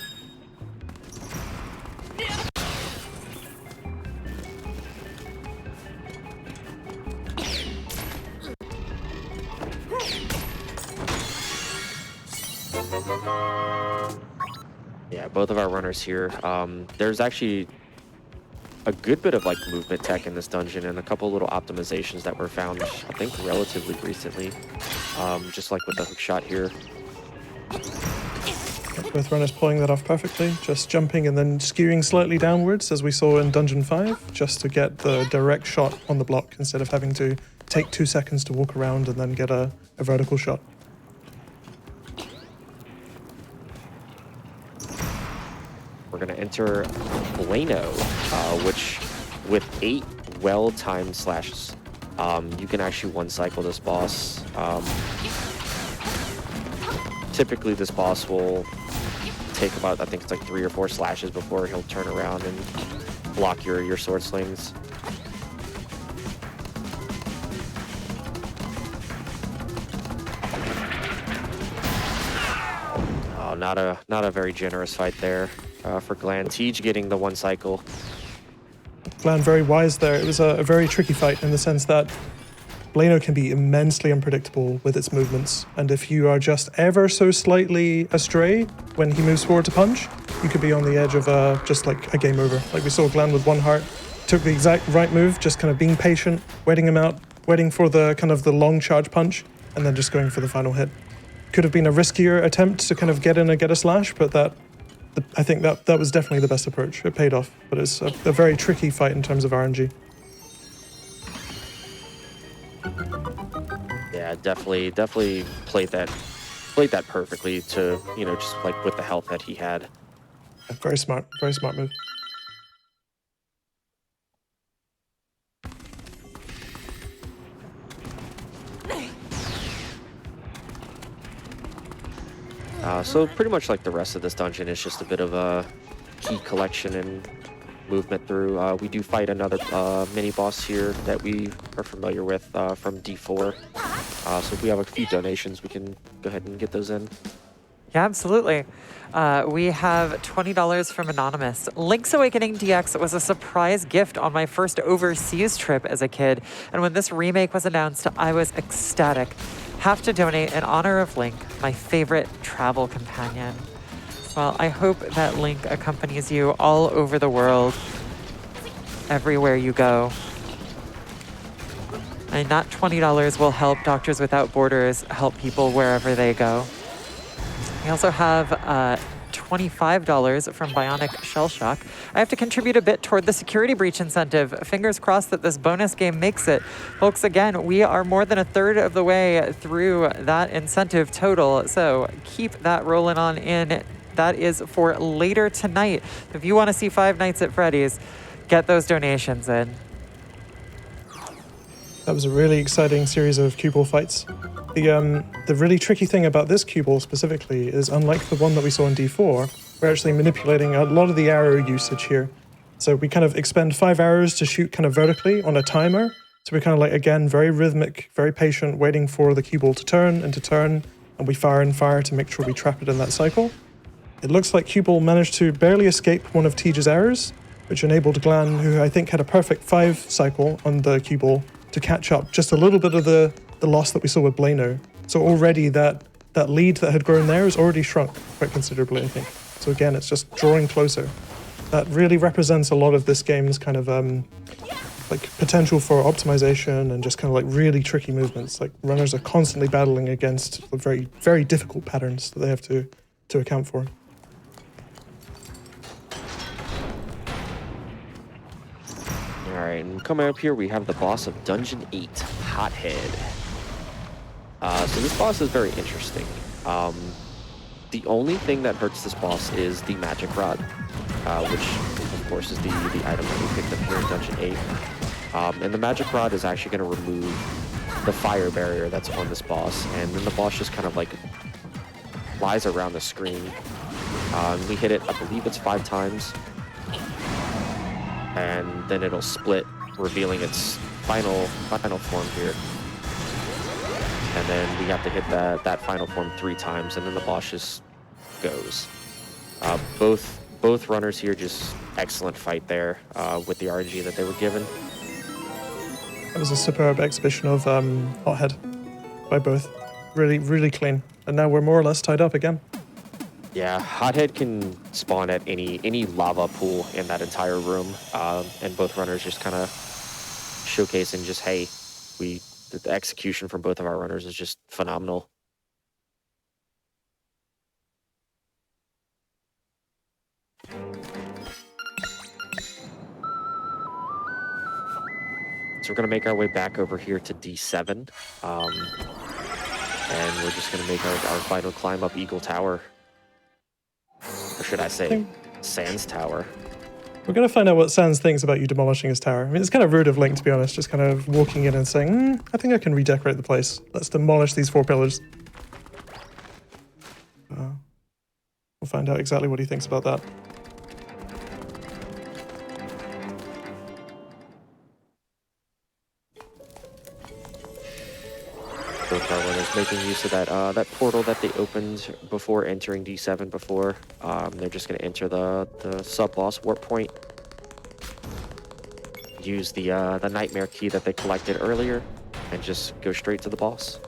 Yeah, both of our runners here. There's actually a good bit of like movement tech in this dungeon and a couple little optimizations that were found, I think, relatively recently. Just like with the hook shot here. Both runners pulling that off perfectly, just jumping and then skewing slightly downwards as we saw in Dungeon 5, just to get the direct shot on the block instead of having to take 2 seconds to walk around and then get a vertical shot. We're going to enter Bueno, which with 8 well-timed slashes, you can actually one-cycle this boss. Typically, this boss will take about, I think it's like 3 or 4 slashes before he'll turn around and block your sword slings. Oh, not a very generous fight there. For Glan. TGH getting the one cycle. Glan very wise there. It was a very tricky fight in the sense that Bueno can be immensely unpredictable with its movements, and if you are just ever so slightly astray when he moves forward to punch, you could be on the edge of just like a game over. Like we saw Glan with one heart, took the exact right move, just kind of being patient, waiting him out, waiting for the kind of the long charge punch, and then just going for the final hit. Could have been a riskier attempt to kind of get in and get a slash, but I think that was definitely the best approach. It paid off, but it's a very tricky fight in terms of RNG. Yeah, definitely played that perfectly to, just like with the health that he had. Very smart move. So pretty much like the rest of this dungeon is just a bit of a key collection and movement through. We do fight another mini boss here that we are familiar with from D4. So if we have a few donations, we can go ahead and get those in. Yeah, absolutely. We have $20 from Anonymous. Link's Awakening DX was a surprise gift on my first overseas trip as a kid. And when this remake was announced, I was ecstatic. Have to donate in honor of Link, my favorite travel companion. Well, I hope that Link accompanies you all over the world, everywhere you go. And that $20 will help Doctors Without Borders help people wherever they go. We also have $25 from Bionic Shell Shock. I have to contribute a bit toward the security breach incentive. Fingers crossed that this bonus game makes it. Folks, again, we are more than a third of the way through that incentive total, so keep that rolling on in. That is for later tonight. If you want to see Five Nights at Freddy's, get those donations in. That was a really exciting series of cue ball fights. The really tricky thing about this cue ball specifically is, unlike the one that we saw in D4, we're actually manipulating a lot of the arrow usage here. So we kind of expend 5 arrows to shoot kind of vertically on a timer. So we're kind of like, again, very rhythmic, very patient, waiting for the cue ball to turn, and we fire and fire to make sure we trap it in that cycle. It looks like cue ball managed to barely escape one of Tej's arrows, which enabled Glan, who I think had a perfect 5 cycle on the cue ball, to catch up just a little bit of the loss that we saw with Blano. So already that lead that had grown there has already shrunk quite considerably, I think. So again, it's just drawing closer. That really represents a lot of this game's kind of like potential for optimization and just kind of like really tricky movements. Like runners are constantly battling against very, very difficult patterns that they have to account for. All right, and coming up here, we have the boss of Dungeon 8, Hothead. So this boss is very interesting. The only thing that hurts this boss is the magic rod, which of course is the item that we picked up here in Dungeon 8. And the magic rod is actually going to remove the fire barrier that's on this boss, and then the boss just kind of like lies around the screen. We hit it, I believe it's 5 times, and then it'll split, revealing its final form here. And then we have to hit that final form 3 times, and then the boss just goes. Both runners here, just excellent fight there with the RNG that they were given. That was a superb exhibition of Hothead by both. Really, really clean. And now we're more or less tied up again. Yeah, Hothead can spawn at any lava pool in that entire room, and both runners just kind of showcasing just, hey, the execution from both of our runners is just phenomenal. So we're going to make our way back over here to D7, and we're just going to make our final climb up Eagle Tower. Or should I say, Sans Tower. We're going to find out what Sans thinks about you demolishing his tower. I mean, it's kind of rude of Link, to be honest, just kind of walking in and saying, I think I can redecorate the place. Let's demolish these 4 pillars. We'll find out exactly what he thinks about that. Both our runners making use of that portal that they opened before entering D7 before. They're just going to enter the sub-boss warp point. Use the nightmare key that they collected earlier and just go straight to the boss.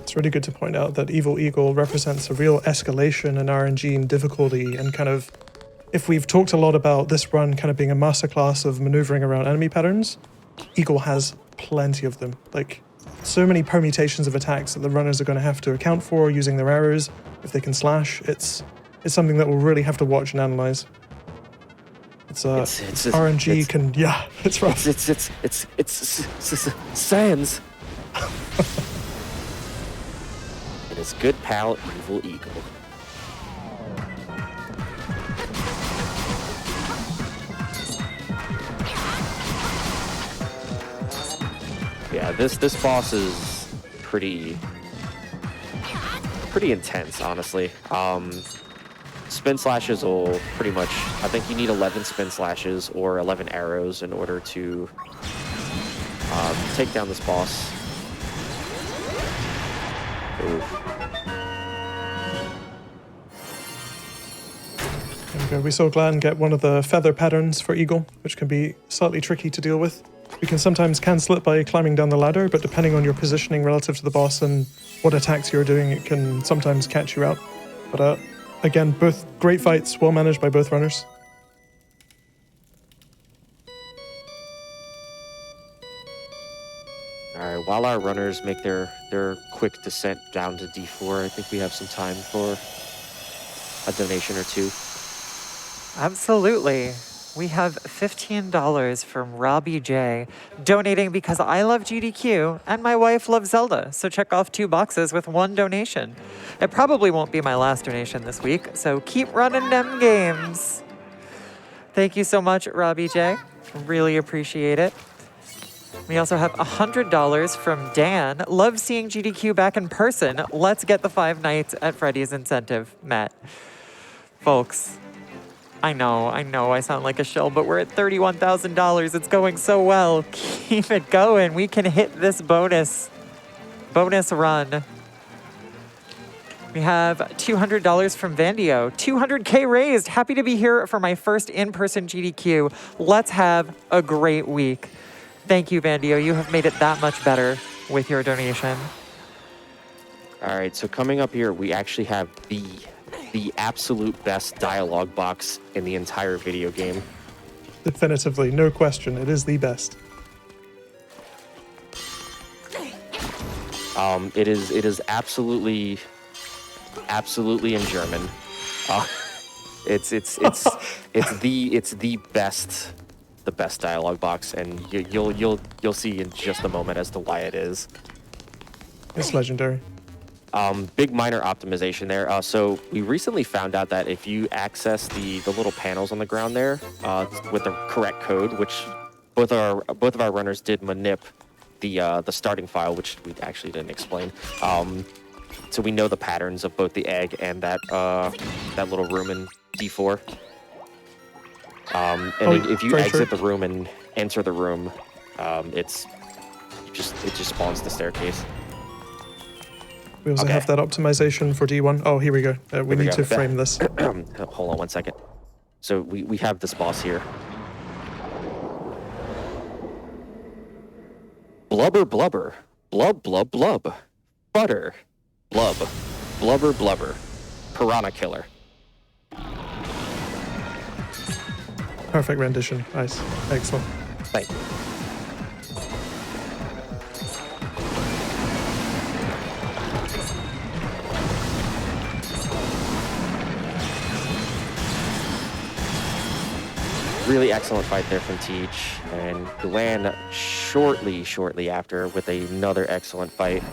It's really good to point out that Evil Eagle represents a real escalation in RNG and difficulty, and kind of, if we've talked a lot about this run kind of being a masterclass of maneuvering around enemy patterns, Eagle has plenty of them. Like, so many permutations of attacks that the runners are going to have to account for using their arrows. If they can slash, it's something that we'll really have to watch and analyze. It's RNG can, yeah, it's rough. It's Sans. And his good pal, Evil Eagle. Yeah, this boss is pretty intense, honestly. Spin slashes will pretty much, I think you need 11 spin slashes or 11 arrows in order to take down this boss. Oof. There we go. We saw Glan get one of the feather patterns for Eagle, which can be slightly tricky to deal with. You can sometimes cancel it by climbing down the ladder, but depending on your positioning relative to the boss and what attacks you're doing, it can sometimes catch you out. But again, both great fights, well managed by both runners. All right, while our runners make their quick descent down to D4, I think we have some time for a donation or two. Absolutely. We have $15 from Robbie J, donating because I love GDQ and my wife loves Zelda, so check off 2 boxes with 1 donation. It probably won't be my last donation this week, so keep running them games. Thank you so much, Robbie J. Really appreciate it. We also have $100 from Dan. Love seeing GDQ back in person. Let's get the 5 nights at Freddy's incentive met. Folks, I know, I sound like a shill, but we're at $31,000. It's going so well. Keep it going. We can hit this bonus run. We have $200 from Vandio. 200K raised. Happy to be here for my first in-person GDQ. Let's have a great week. Thank you, Vandio. You have made it that much better with your donation. All right, so coming up here, we actually have the absolute best dialogue box in the entire video game. Definitively, no question. It is the best. It is absolutely in German. It's the best dialogue box, and you'll see in just a moment as to why it is. It's legendary. Big minor optimization there. So we recently found out that if you access the little panels on the ground there with the correct code, which both of our runners did manip the starting file, which we actually didn't explain. So we know the patterns of both the egg and that little room in D4. If you exit the room and enter the room, it just spawns the staircase. We also have that optimization for D1. Oh, here we go. We need to frame this. Hold on one second. So we have this boss here. Blubber, blubber. Blub, blub, blub. Butter. Blub. Blubber, blubber. Piranha killer. Perfect rendition. Nice. Excellent. Thank you. Really excellent fight there from Teach, and Glan shortly after with another excellent fight.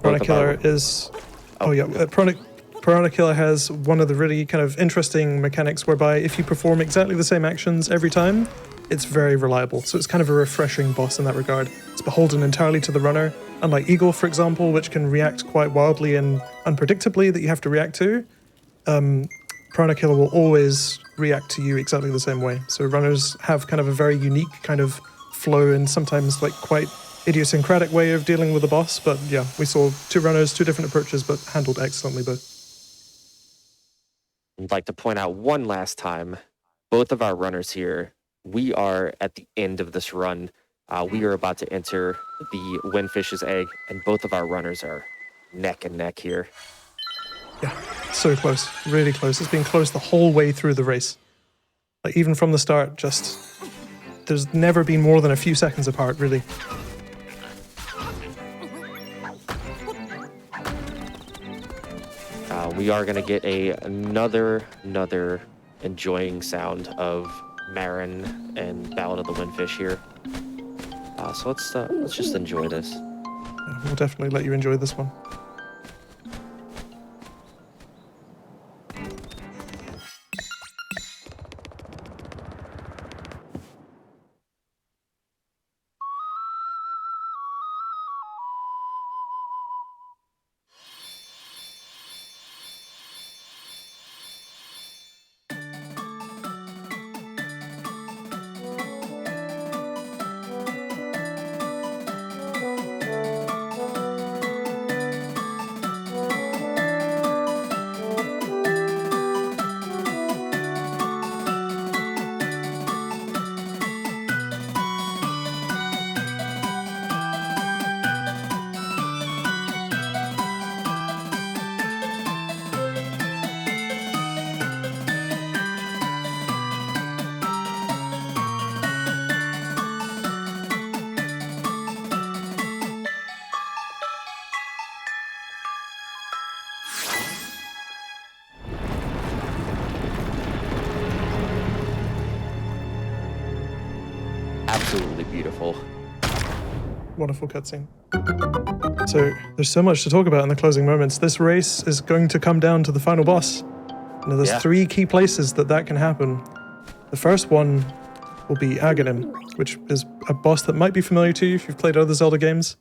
Piranha Killer is... Oh yeah, Piranha Killer has one of the really kind of interesting mechanics whereby if you perform exactly the same actions every time, it's very reliable. So it's kind of a refreshing boss in that regard. It's beholden entirely to the runner, unlike Eagle, for example, which can react quite wildly and unpredictably that you have to react to. Piranha Killer will always react to you exactly the same way. So runners have kind of a very unique kind of flow and sometimes like quite idiosyncratic way of dealing with the boss. But yeah, we saw 2 runners, 2 different approaches, but handled excellently both. I'd like to point out one last time, both of our runners here, we are at the end of this run. We are about to enter the Windfish's egg, and both of our runners are neck and neck here. Yeah, so close, really close. It's been close the whole way through the race. Like even from the start, there's never been more than a few seconds apart, really. We are going to get another enjoying sound of Marin and Ballad of the Windfish here. So let's just enjoy this. Yeah, we'll definitely let you enjoy this one. absolutely beautiful. Wonderful cutscene. So there's so much to talk about in the closing moments. This race is going to come down to the final boss. There's Yeah. 3 key places that can happen. The first one will be Aghanim, which is a boss that might be familiar to you if you've played other Zelda games.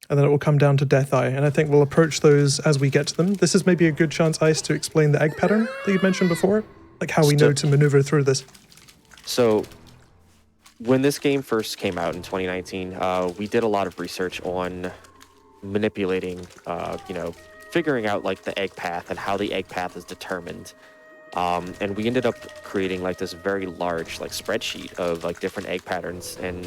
And then it will come down to Death Eye. And I think we'll approach those as we get to them. This is maybe a good chance, Ice, to explain the egg pattern that you mentioned before. Like how we know to maneuver through this. So when this game first came out in 2019, we did a lot of research on manipulating, figuring out like the egg path and how the egg path is determined. And we ended up creating like this very large like spreadsheet of like different egg patterns. And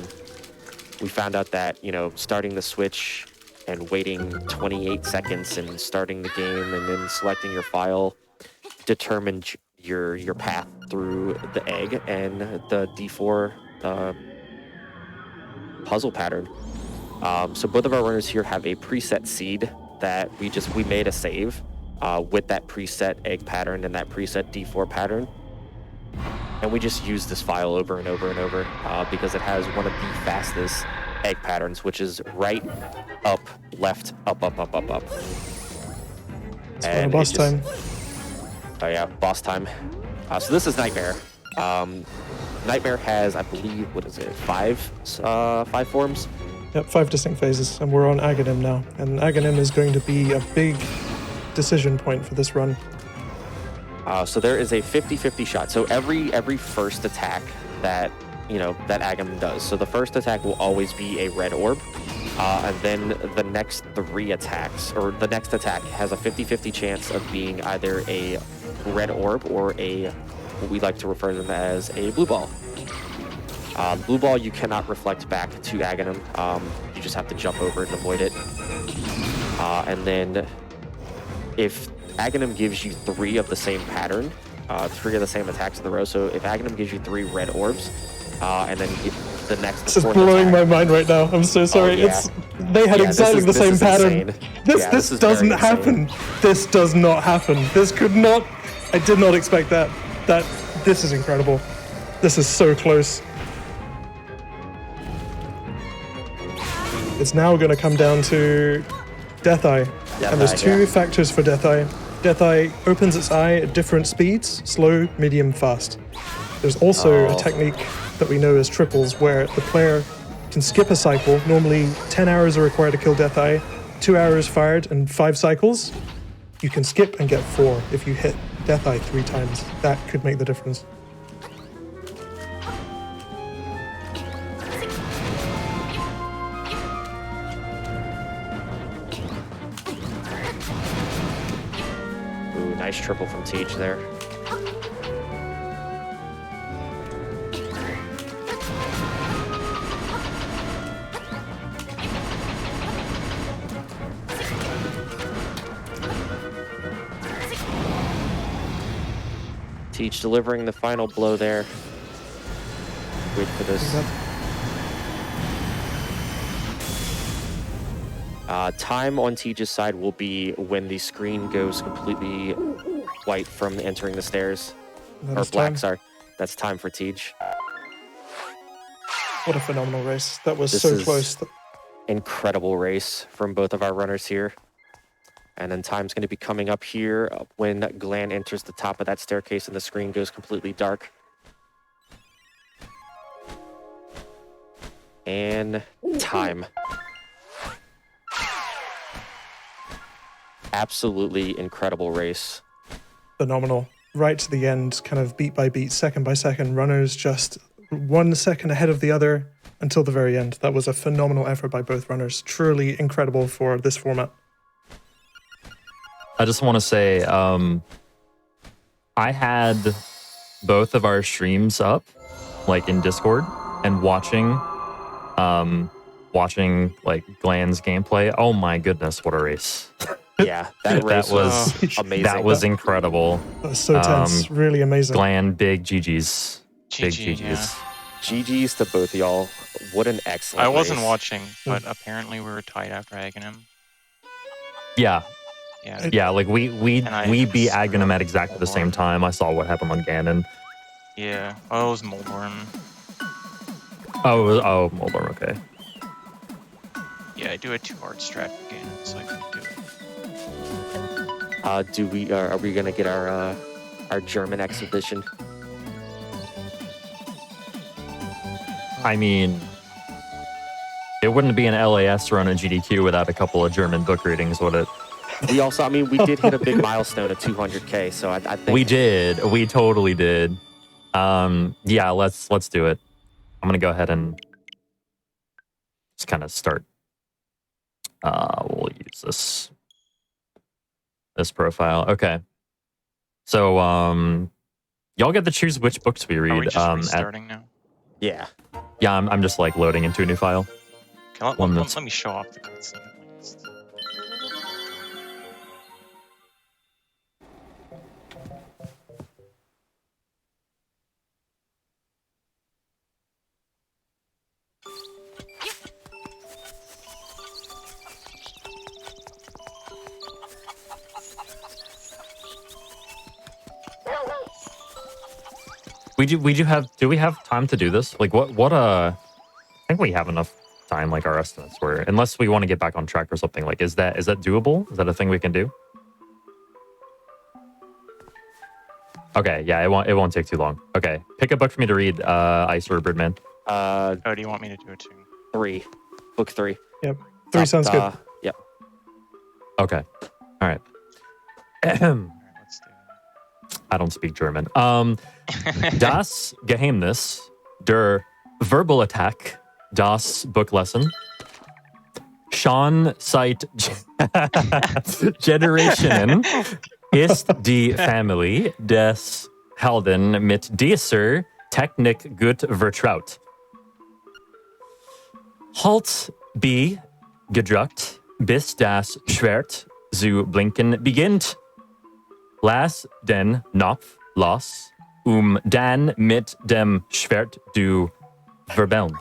we found out that, starting the switch and waiting 28 seconds and starting the game and then selecting your file determined your path through the egg and the D4 puzzle pattern. So both of our runners here have a preset seed that we made a save with that preset egg pattern and that preset D4 pattern. And we just use this file over and over and over because it has one of the fastest egg patterns, which is right, up, left, up, up, up, up, up. It's final boss time. Oh yeah, boss time. So this is Nightmare. Nightmare has, I believe, 5 forms? Yep, 5 distinct phases, and we're on Aghanim now. And Aghanim is going to be a big decision point for this run. So there is a 50-50 shot. So every first attack that Aghanim does. So the first attack will always be a red orb. And then the next 3 attacks, or the next attack has a 50-50 chance of being either a red orb or what we like to refer to them as a blue ball. Blue ball you cannot reflect back to Aghanim. You just have to jump over it and avoid it. And then if Aghanim gives you 3 of the same pattern, 3 of the same attacks in a row, so if Aghanim gives you 3 red orbs, and then the next... This is blowing my mind right now. I'm so sorry. Oh, yeah. They had exactly the same pattern. This doesn't happen. This does not happen. This could not... I did not expect that. This is incredible. This is so close. It's now going to come down to Death Eye. And there's 2 factors for Death Eye. Death Eye opens its eye at different speeds, slow, medium, fast. There's also a technique that we know as triples, where the player can skip a cycle. Normally 10 hours are required to kill Death Eye, 2 hours fired and 5 cycles. You can skip and get 4 if you hit Death Eye 3 times. That could make the difference. Ooh, nice triple from TGH there. TGH delivering the final blow there. Wait for this. Time on TGH's side will be when the screen goes completely white from entering the stairs. Or black, sorry. That's time for TGH. What a phenomenal race. That was This so is close. Incredible race from both of our runners here. And then time's going to be coming up here when Glan enters the top of that staircase and the screen goes completely dark. And time. Absolutely incredible race. Phenomenal. Right to the end, kind of beat by beat, second by second, runners just 1 second ahead of the other until the very end. That was a phenomenal effort by both runners. Truly incredible for this format. I just want to say, I had both of our streams up, like in Discord, and watching like Glan's gameplay. Oh my goodness, what a race! Yeah, that race was amazing. That was incredible. That was so tense. Really amazing. Glan, big GGs. Big GGs. Yeah. GGs to both of y'all. What an excellent I wasn't race. watching, but apparently we were tied after Aghanim. Yeah. Yeah. Yeah, like we beat Aghanim at exactly the same Moldborn. time. I saw what happened on Ganon. Yeah. Oh, it was Moldborn. Oh, Moldor. Okay. Yeah, I do a 2-art strat game, so I can do it. Are we gonna get our German exhibition? I mean, it wouldn't be an LAS run a GDQ without a couple of German book readings, would it? We also, I mean, we did hit a big milestone of 200K, so I think We did. We totally did. Yeah, let's do it. I'm gonna go ahead and just kind of start. We'll use this profile. Okay. So y'all get to choose which books we read. Are we just restarting now? Yeah. Yeah, I'm just like loading into a new file. Okay, One let, that's- let me show off the cutscene at least. Do we have time to do this? Like I think we have enough time, like our estimates were, unless we want to get back on track or something. Like, is that doable? Is that a thing we can do? Okay, yeah, it won't take too long. Okay, pick a book for me to read, Ice or Birdman. Oh, do you want me to do it too? 3. Book 3. Yep. 3 sounds good. Yep. Okay, all right. Alright, let's do I don't speak German. it. Das Geheimnis der Verbalattack, das Buchlesson. Schon seit Generationen ist die Familie des Helden mit dieser Technik gut vertraut. Halt B gedruckt, bis das Schwert zu blinken beginnt. Lass den Knopf los, dann mit dem Schwert du verbellen.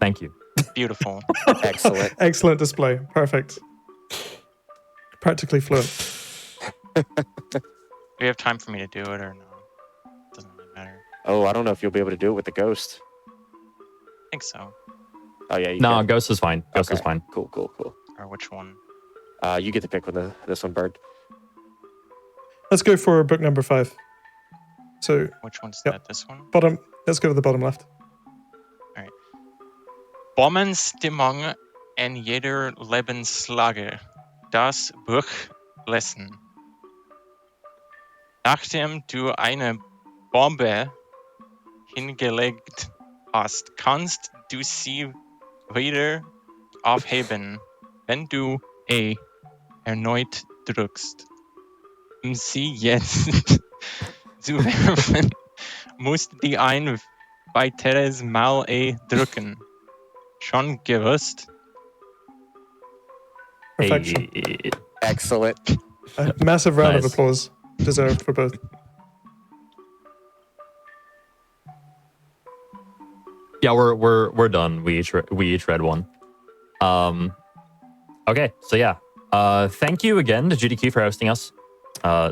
Thank you. Beautiful. Excellent. Excellent display. Perfect. Practically fluent. Do you have time for me to do it or no? Doesn't really matter. Oh, I don't know if you'll be able to do it with the ghost. I think so. Oh yeah. You No, can. Ghost is fine. Ghost is Okay. fine. Cool. Or which one? You get to pick with this one, Bird. Let's go for book number 5. So Which one's Yep. that? This one? bottom. Let's go to the bottom left. Bombenstimmung in jeder Lebenslage. Das Buch lesen. Nachdem du eine Bombe hingelegt hast, kannst du sie wieder aufheben, wenn du E erneut drückst. Um sie jetzt zu werfen, musst du ein weiteres Mal E drücken. Schon gewusst? Perfection. Hey. Excellent. A massive round of Nice. applause deserved for both. Yeah, we're done. We each read one. Okay, so yeah. Thank you again to GDQ for hosting us.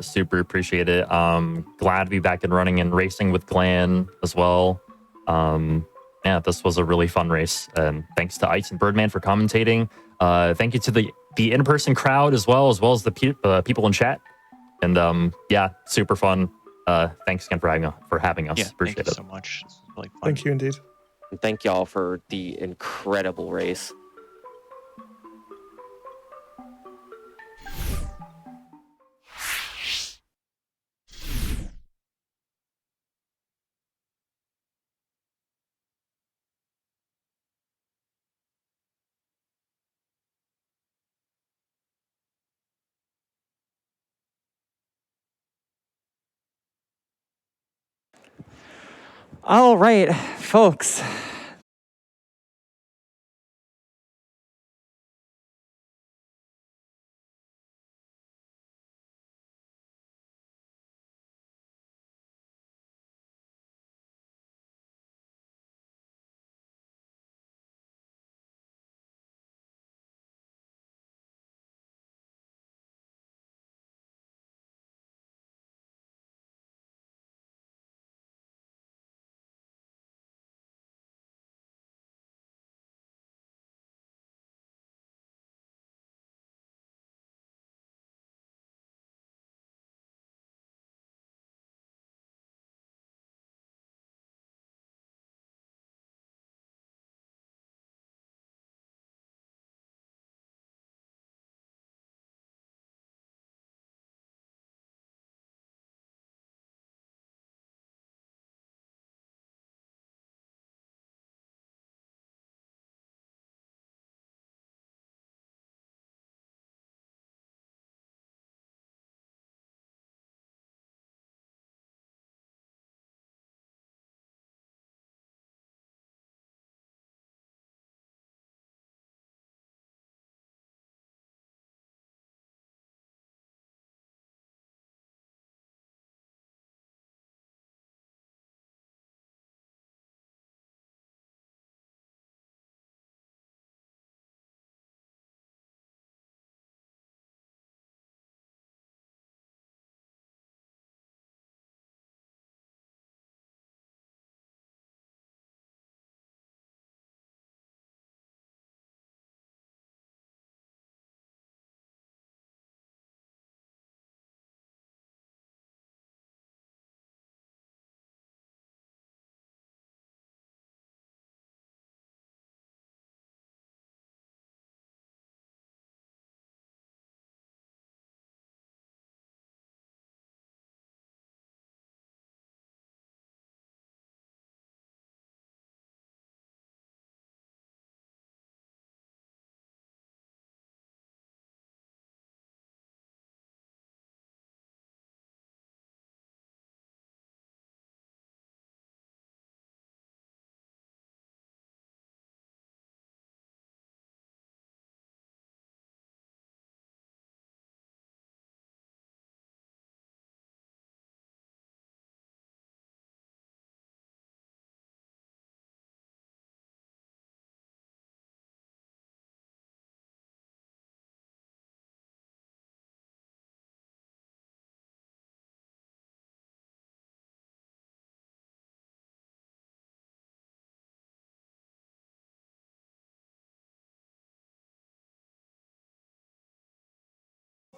Super appreciate it. Glad to be back and running and racing with Glan as well. Yeah, this was a really fun race. And thanks to Ice and Birdman for commentating. Thank you to the in-person crowd as well as the people in chat. And yeah, super fun. Thanks again for having us. Yeah, Appreciate thank you it. so much. This was really fun. Thank you indeed. And thank y'all for the incredible race. All right, folks.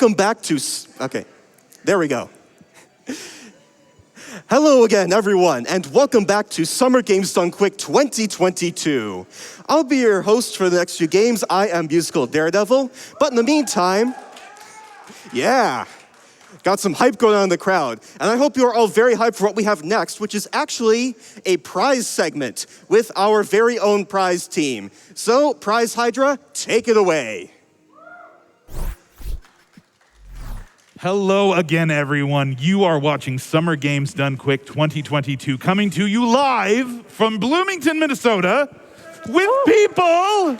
Welcome back to, okay, there we go. Hello again, everyone, and welcome back to Summer Games Done Quick 2022. I'll be your host for the next few games. I am Musical Daredevil, but in the meantime, yeah, got some hype going on in the crowd, and I hope you are all very hyped for what we have next, which is actually a prize segment with our very own prize team. So, Prize Hydra, take it away. Hello again, everyone. You are watching Summer Games Done Quick 2022, coming to you live from Bloomington, Minnesota, with people.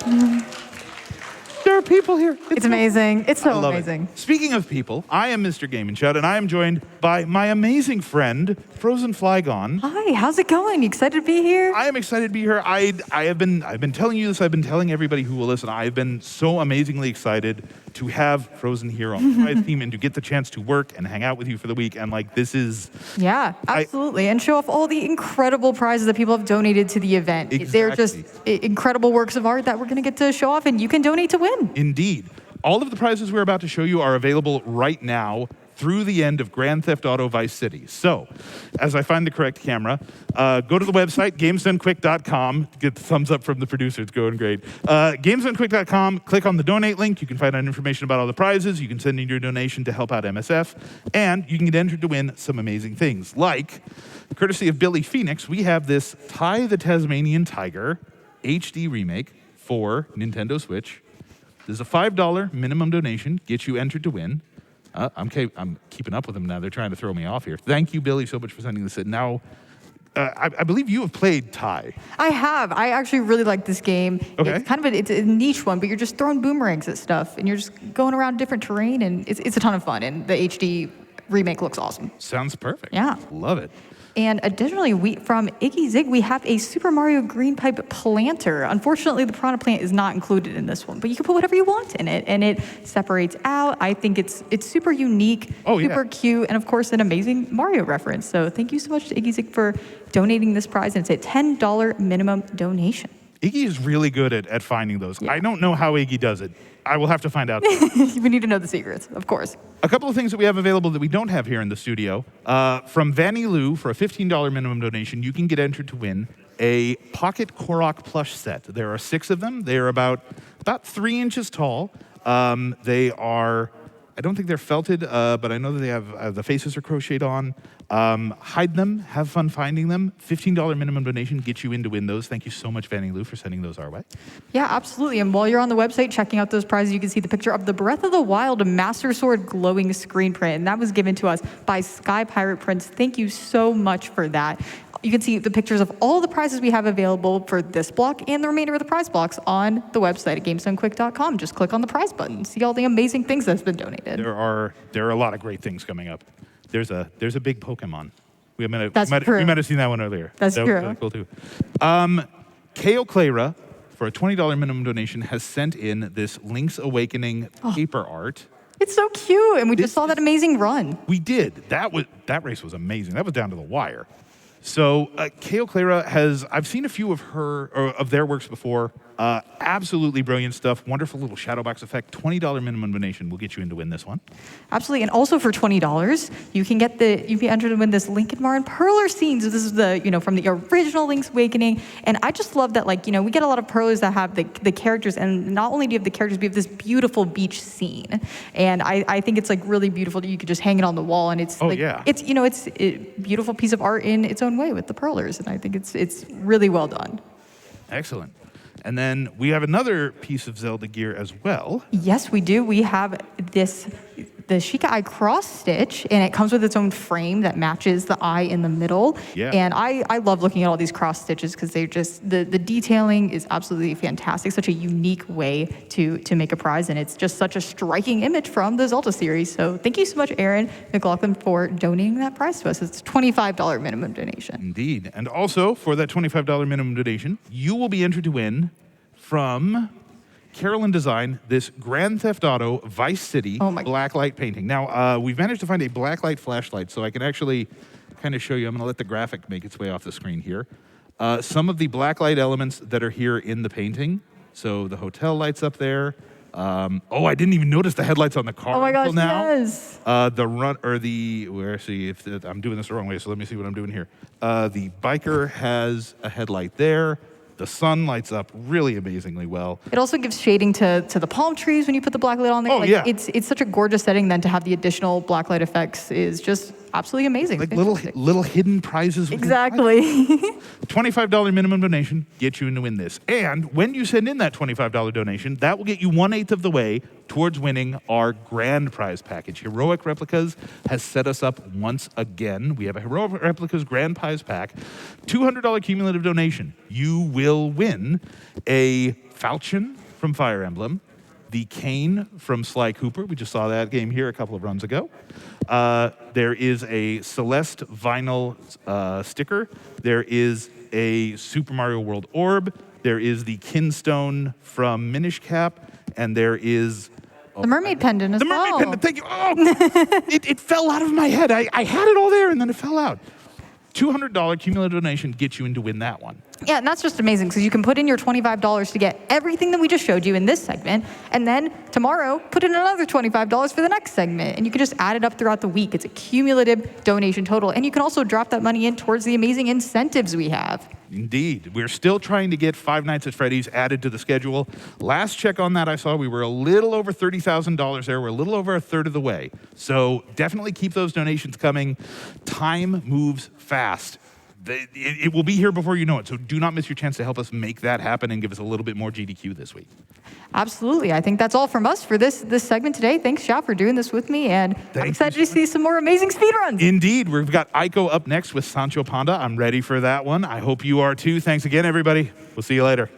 There are people here. It's amazing. It's so I love amazing. it. Speaking of people, I am Mr. Game and Chud, and I am joined by my amazing friend, Frozen Flygon. Hi, how's it going? You excited to be here? I am excited to be here. I've been telling you this. I've been telling everybody who will listen. I've been so amazingly excited to have Frozen here on the prize team and to get the chance to work and hang out with you for the week. And like, this is Yeah, absolutely. And show off all the incredible prizes that people have donated to the event. They're just incredible works of art that we're going to get to show off, and you can donate to win. Indeed. All of the prizes we're about to show you are available right now through the end of Grand Theft Auto Vice City. So, as I find the correct camera, go to the website, gamesdonequick.com. Get the thumbs up from the producer. It's going great. Gamesdonequick.com. Click on the donate link. You can find out information about all the prizes. You can send in your donation to help out MSF. And you can get entered to win some amazing things. Like, courtesy of Billy Phoenix, we have this Ty the Tasmanian Tiger HD remake for Nintendo Switch. There's a $5 minimum donation. Gets you entered to win. I'm keeping up with them now. They're trying to throw me off here. Thank you, Billy, so much for sending this in. Now, I believe you have played Ty. I have. I actually really like this game. Okay. It's kind of it's a niche one, but you're just throwing boomerangs at stuff, and you're just going around different terrain, and it's a ton of fun. And the HD remake looks awesome. Sounds perfect. Yeah. Love it. And additionally, from Iggy Zig, we have a Super Mario Green Pipe planter. Unfortunately, the piranha plant is not included in this one, but you can put whatever you want in it, and it separates out. I think it's super unique, super cute, and of course, an amazing Mario reference. So thank you so much to Iggy Zig for donating this prize, and it's a $10 minimum donation. Iggy is really good at finding those. Yeah. I don't know how Iggy does it. I will have to find out. We need to know the secrets, of course. A couple of things that we have available that we don't have here in the studio. From Vanny Lou, for a $15 minimum donation, you can get entered to win a Pocket Korok plush set. There are 6 of them. They are about 3 inches tall. They are, I don't think they're felted, but I know that they have, the faces are crocheted on. Hide them, have fun finding them. $15 minimum donation gets you in to win those. Thank you so much, Vanny Lou, for sending those our way. Yeah, absolutely. And while you're on the website checking out those prizes, you can see the picture of the Breath of the Wild Master Sword glowing screen print. And that was given to us by Sky Pirate Prints. Thank you so much for that. You can see the pictures of all the prizes we have available for this block and the remainder of the prize blocks on the website at GamesDoneQuick.com. Just click on the prize button, see all the amazing things that's been donated. There are a lot of great things coming up. There's a big Pokemon. We might have seen that one earlier. That's that true. was really cool too. K.O. Clara, for a $20 minimum donation, has sent in this Link's Awakening paper art. It's so cute, and we just saw that amazing run. We did. That race was amazing. That was down to the wire. So K.O. Clara I've seen a few of their works before. Absolutely brilliant stuff. Wonderful little shadow box effect. $20 minimum donation will get you in to win this one. Absolutely, and also for $20, you can enter to win this Lincoln Mar and Perler scenes. This is from the original Link's Awakening, and I just love that we get a lot of Perlers that have the characters, and not only do you have the characters, but you have this beautiful beach scene, and I think it's really beautiful that you could just hang it on the wall, and it's it's a beautiful piece of art in its own way with the Perlers, and I think it's really well done. Excellent. And then we have another piece of Zelda gear as well. Yes, we do. We have the Sheikah Eye cross stitch, and it comes with its own frame that matches the eye in the middle. Yeah. And I love looking at all these cross stitches because they're just, the detailing is absolutely fantastic. Such a unique way to make a prize, and it's just such a striking image from the Zelda series. So thank you so much, Aaron McLaughlin, for donating that prize to us. It's a $25 minimum donation. Indeed. And also, for that $25 minimum donation, you will be entered to win from Carolyn Design this Grand Theft Auto Vice City blacklight painting. Now, we've managed to find a blacklight flashlight, so I can actually kind of show you. I'm going to let the graphic make its way off the screen here. Some of the blacklight elements that are here in the painting. So the hotel lights up there. I didn't even notice the headlights on the car Oh my gosh, until now. yes. I'm doing this the wrong way, so let me see what I'm doing here. The biker has a headlight there. The sun lights up really amazingly well. It also gives shading to the palm trees when you put the black light on there. Oh, yeah. It's such a gorgeous setting. Then to have the additional black light effects is just absolutely amazing. Like Fantastic. little hidden prizes. Exactly. $25 minimum donation gets you in to win this. And when you send in that $25 donation, that will get you 1/8 of the way towards winning our grand prize package. Heroic Replicas has set us up once again. We have a Heroic Replicas grand prize pack, $200 cumulative donation. You will win a falchion from Fire Emblem, the cane from Sly Cooper. We just saw that game here a couple of runs ago. There is a Celeste vinyl sticker. There is a Super Mario World orb. There is the Kinstone from Minish Cap. And there is... The mermaid pendant as well. The mermaid pendant, thank you. Oh, it fell out of my head. I had it all there and then it fell out. $200 cumulative donation gets you in to win that one. Yeah, and that's just amazing because you can put in your $25 to get everything that we just showed you in this segment, and then tomorrow put in another $25 for the next segment, and you can just add it up throughout the week. It's a cumulative donation total, and you can also drop that money in towards the amazing incentives we have. Indeed. We're still trying to get Five Nights at Freddy's added to the schedule. Last check on that I saw, we were a little over $30,000 there. We're a little over a third of the way. So definitely keep those donations coming. Time moves fast. It will be here before you know it. So do not miss your chance to help us make that happen and give us a little bit more GDQ this week. Absolutely. I think that's all from us for this segment today. Thanks, Shao, for doing this with me, and I'm excited to see some more amazing speedruns. Indeed. We've got Aiko up next with Sancho Panda. I'm ready for that one. I hope you are too. Thanks again, everybody. We'll see you later.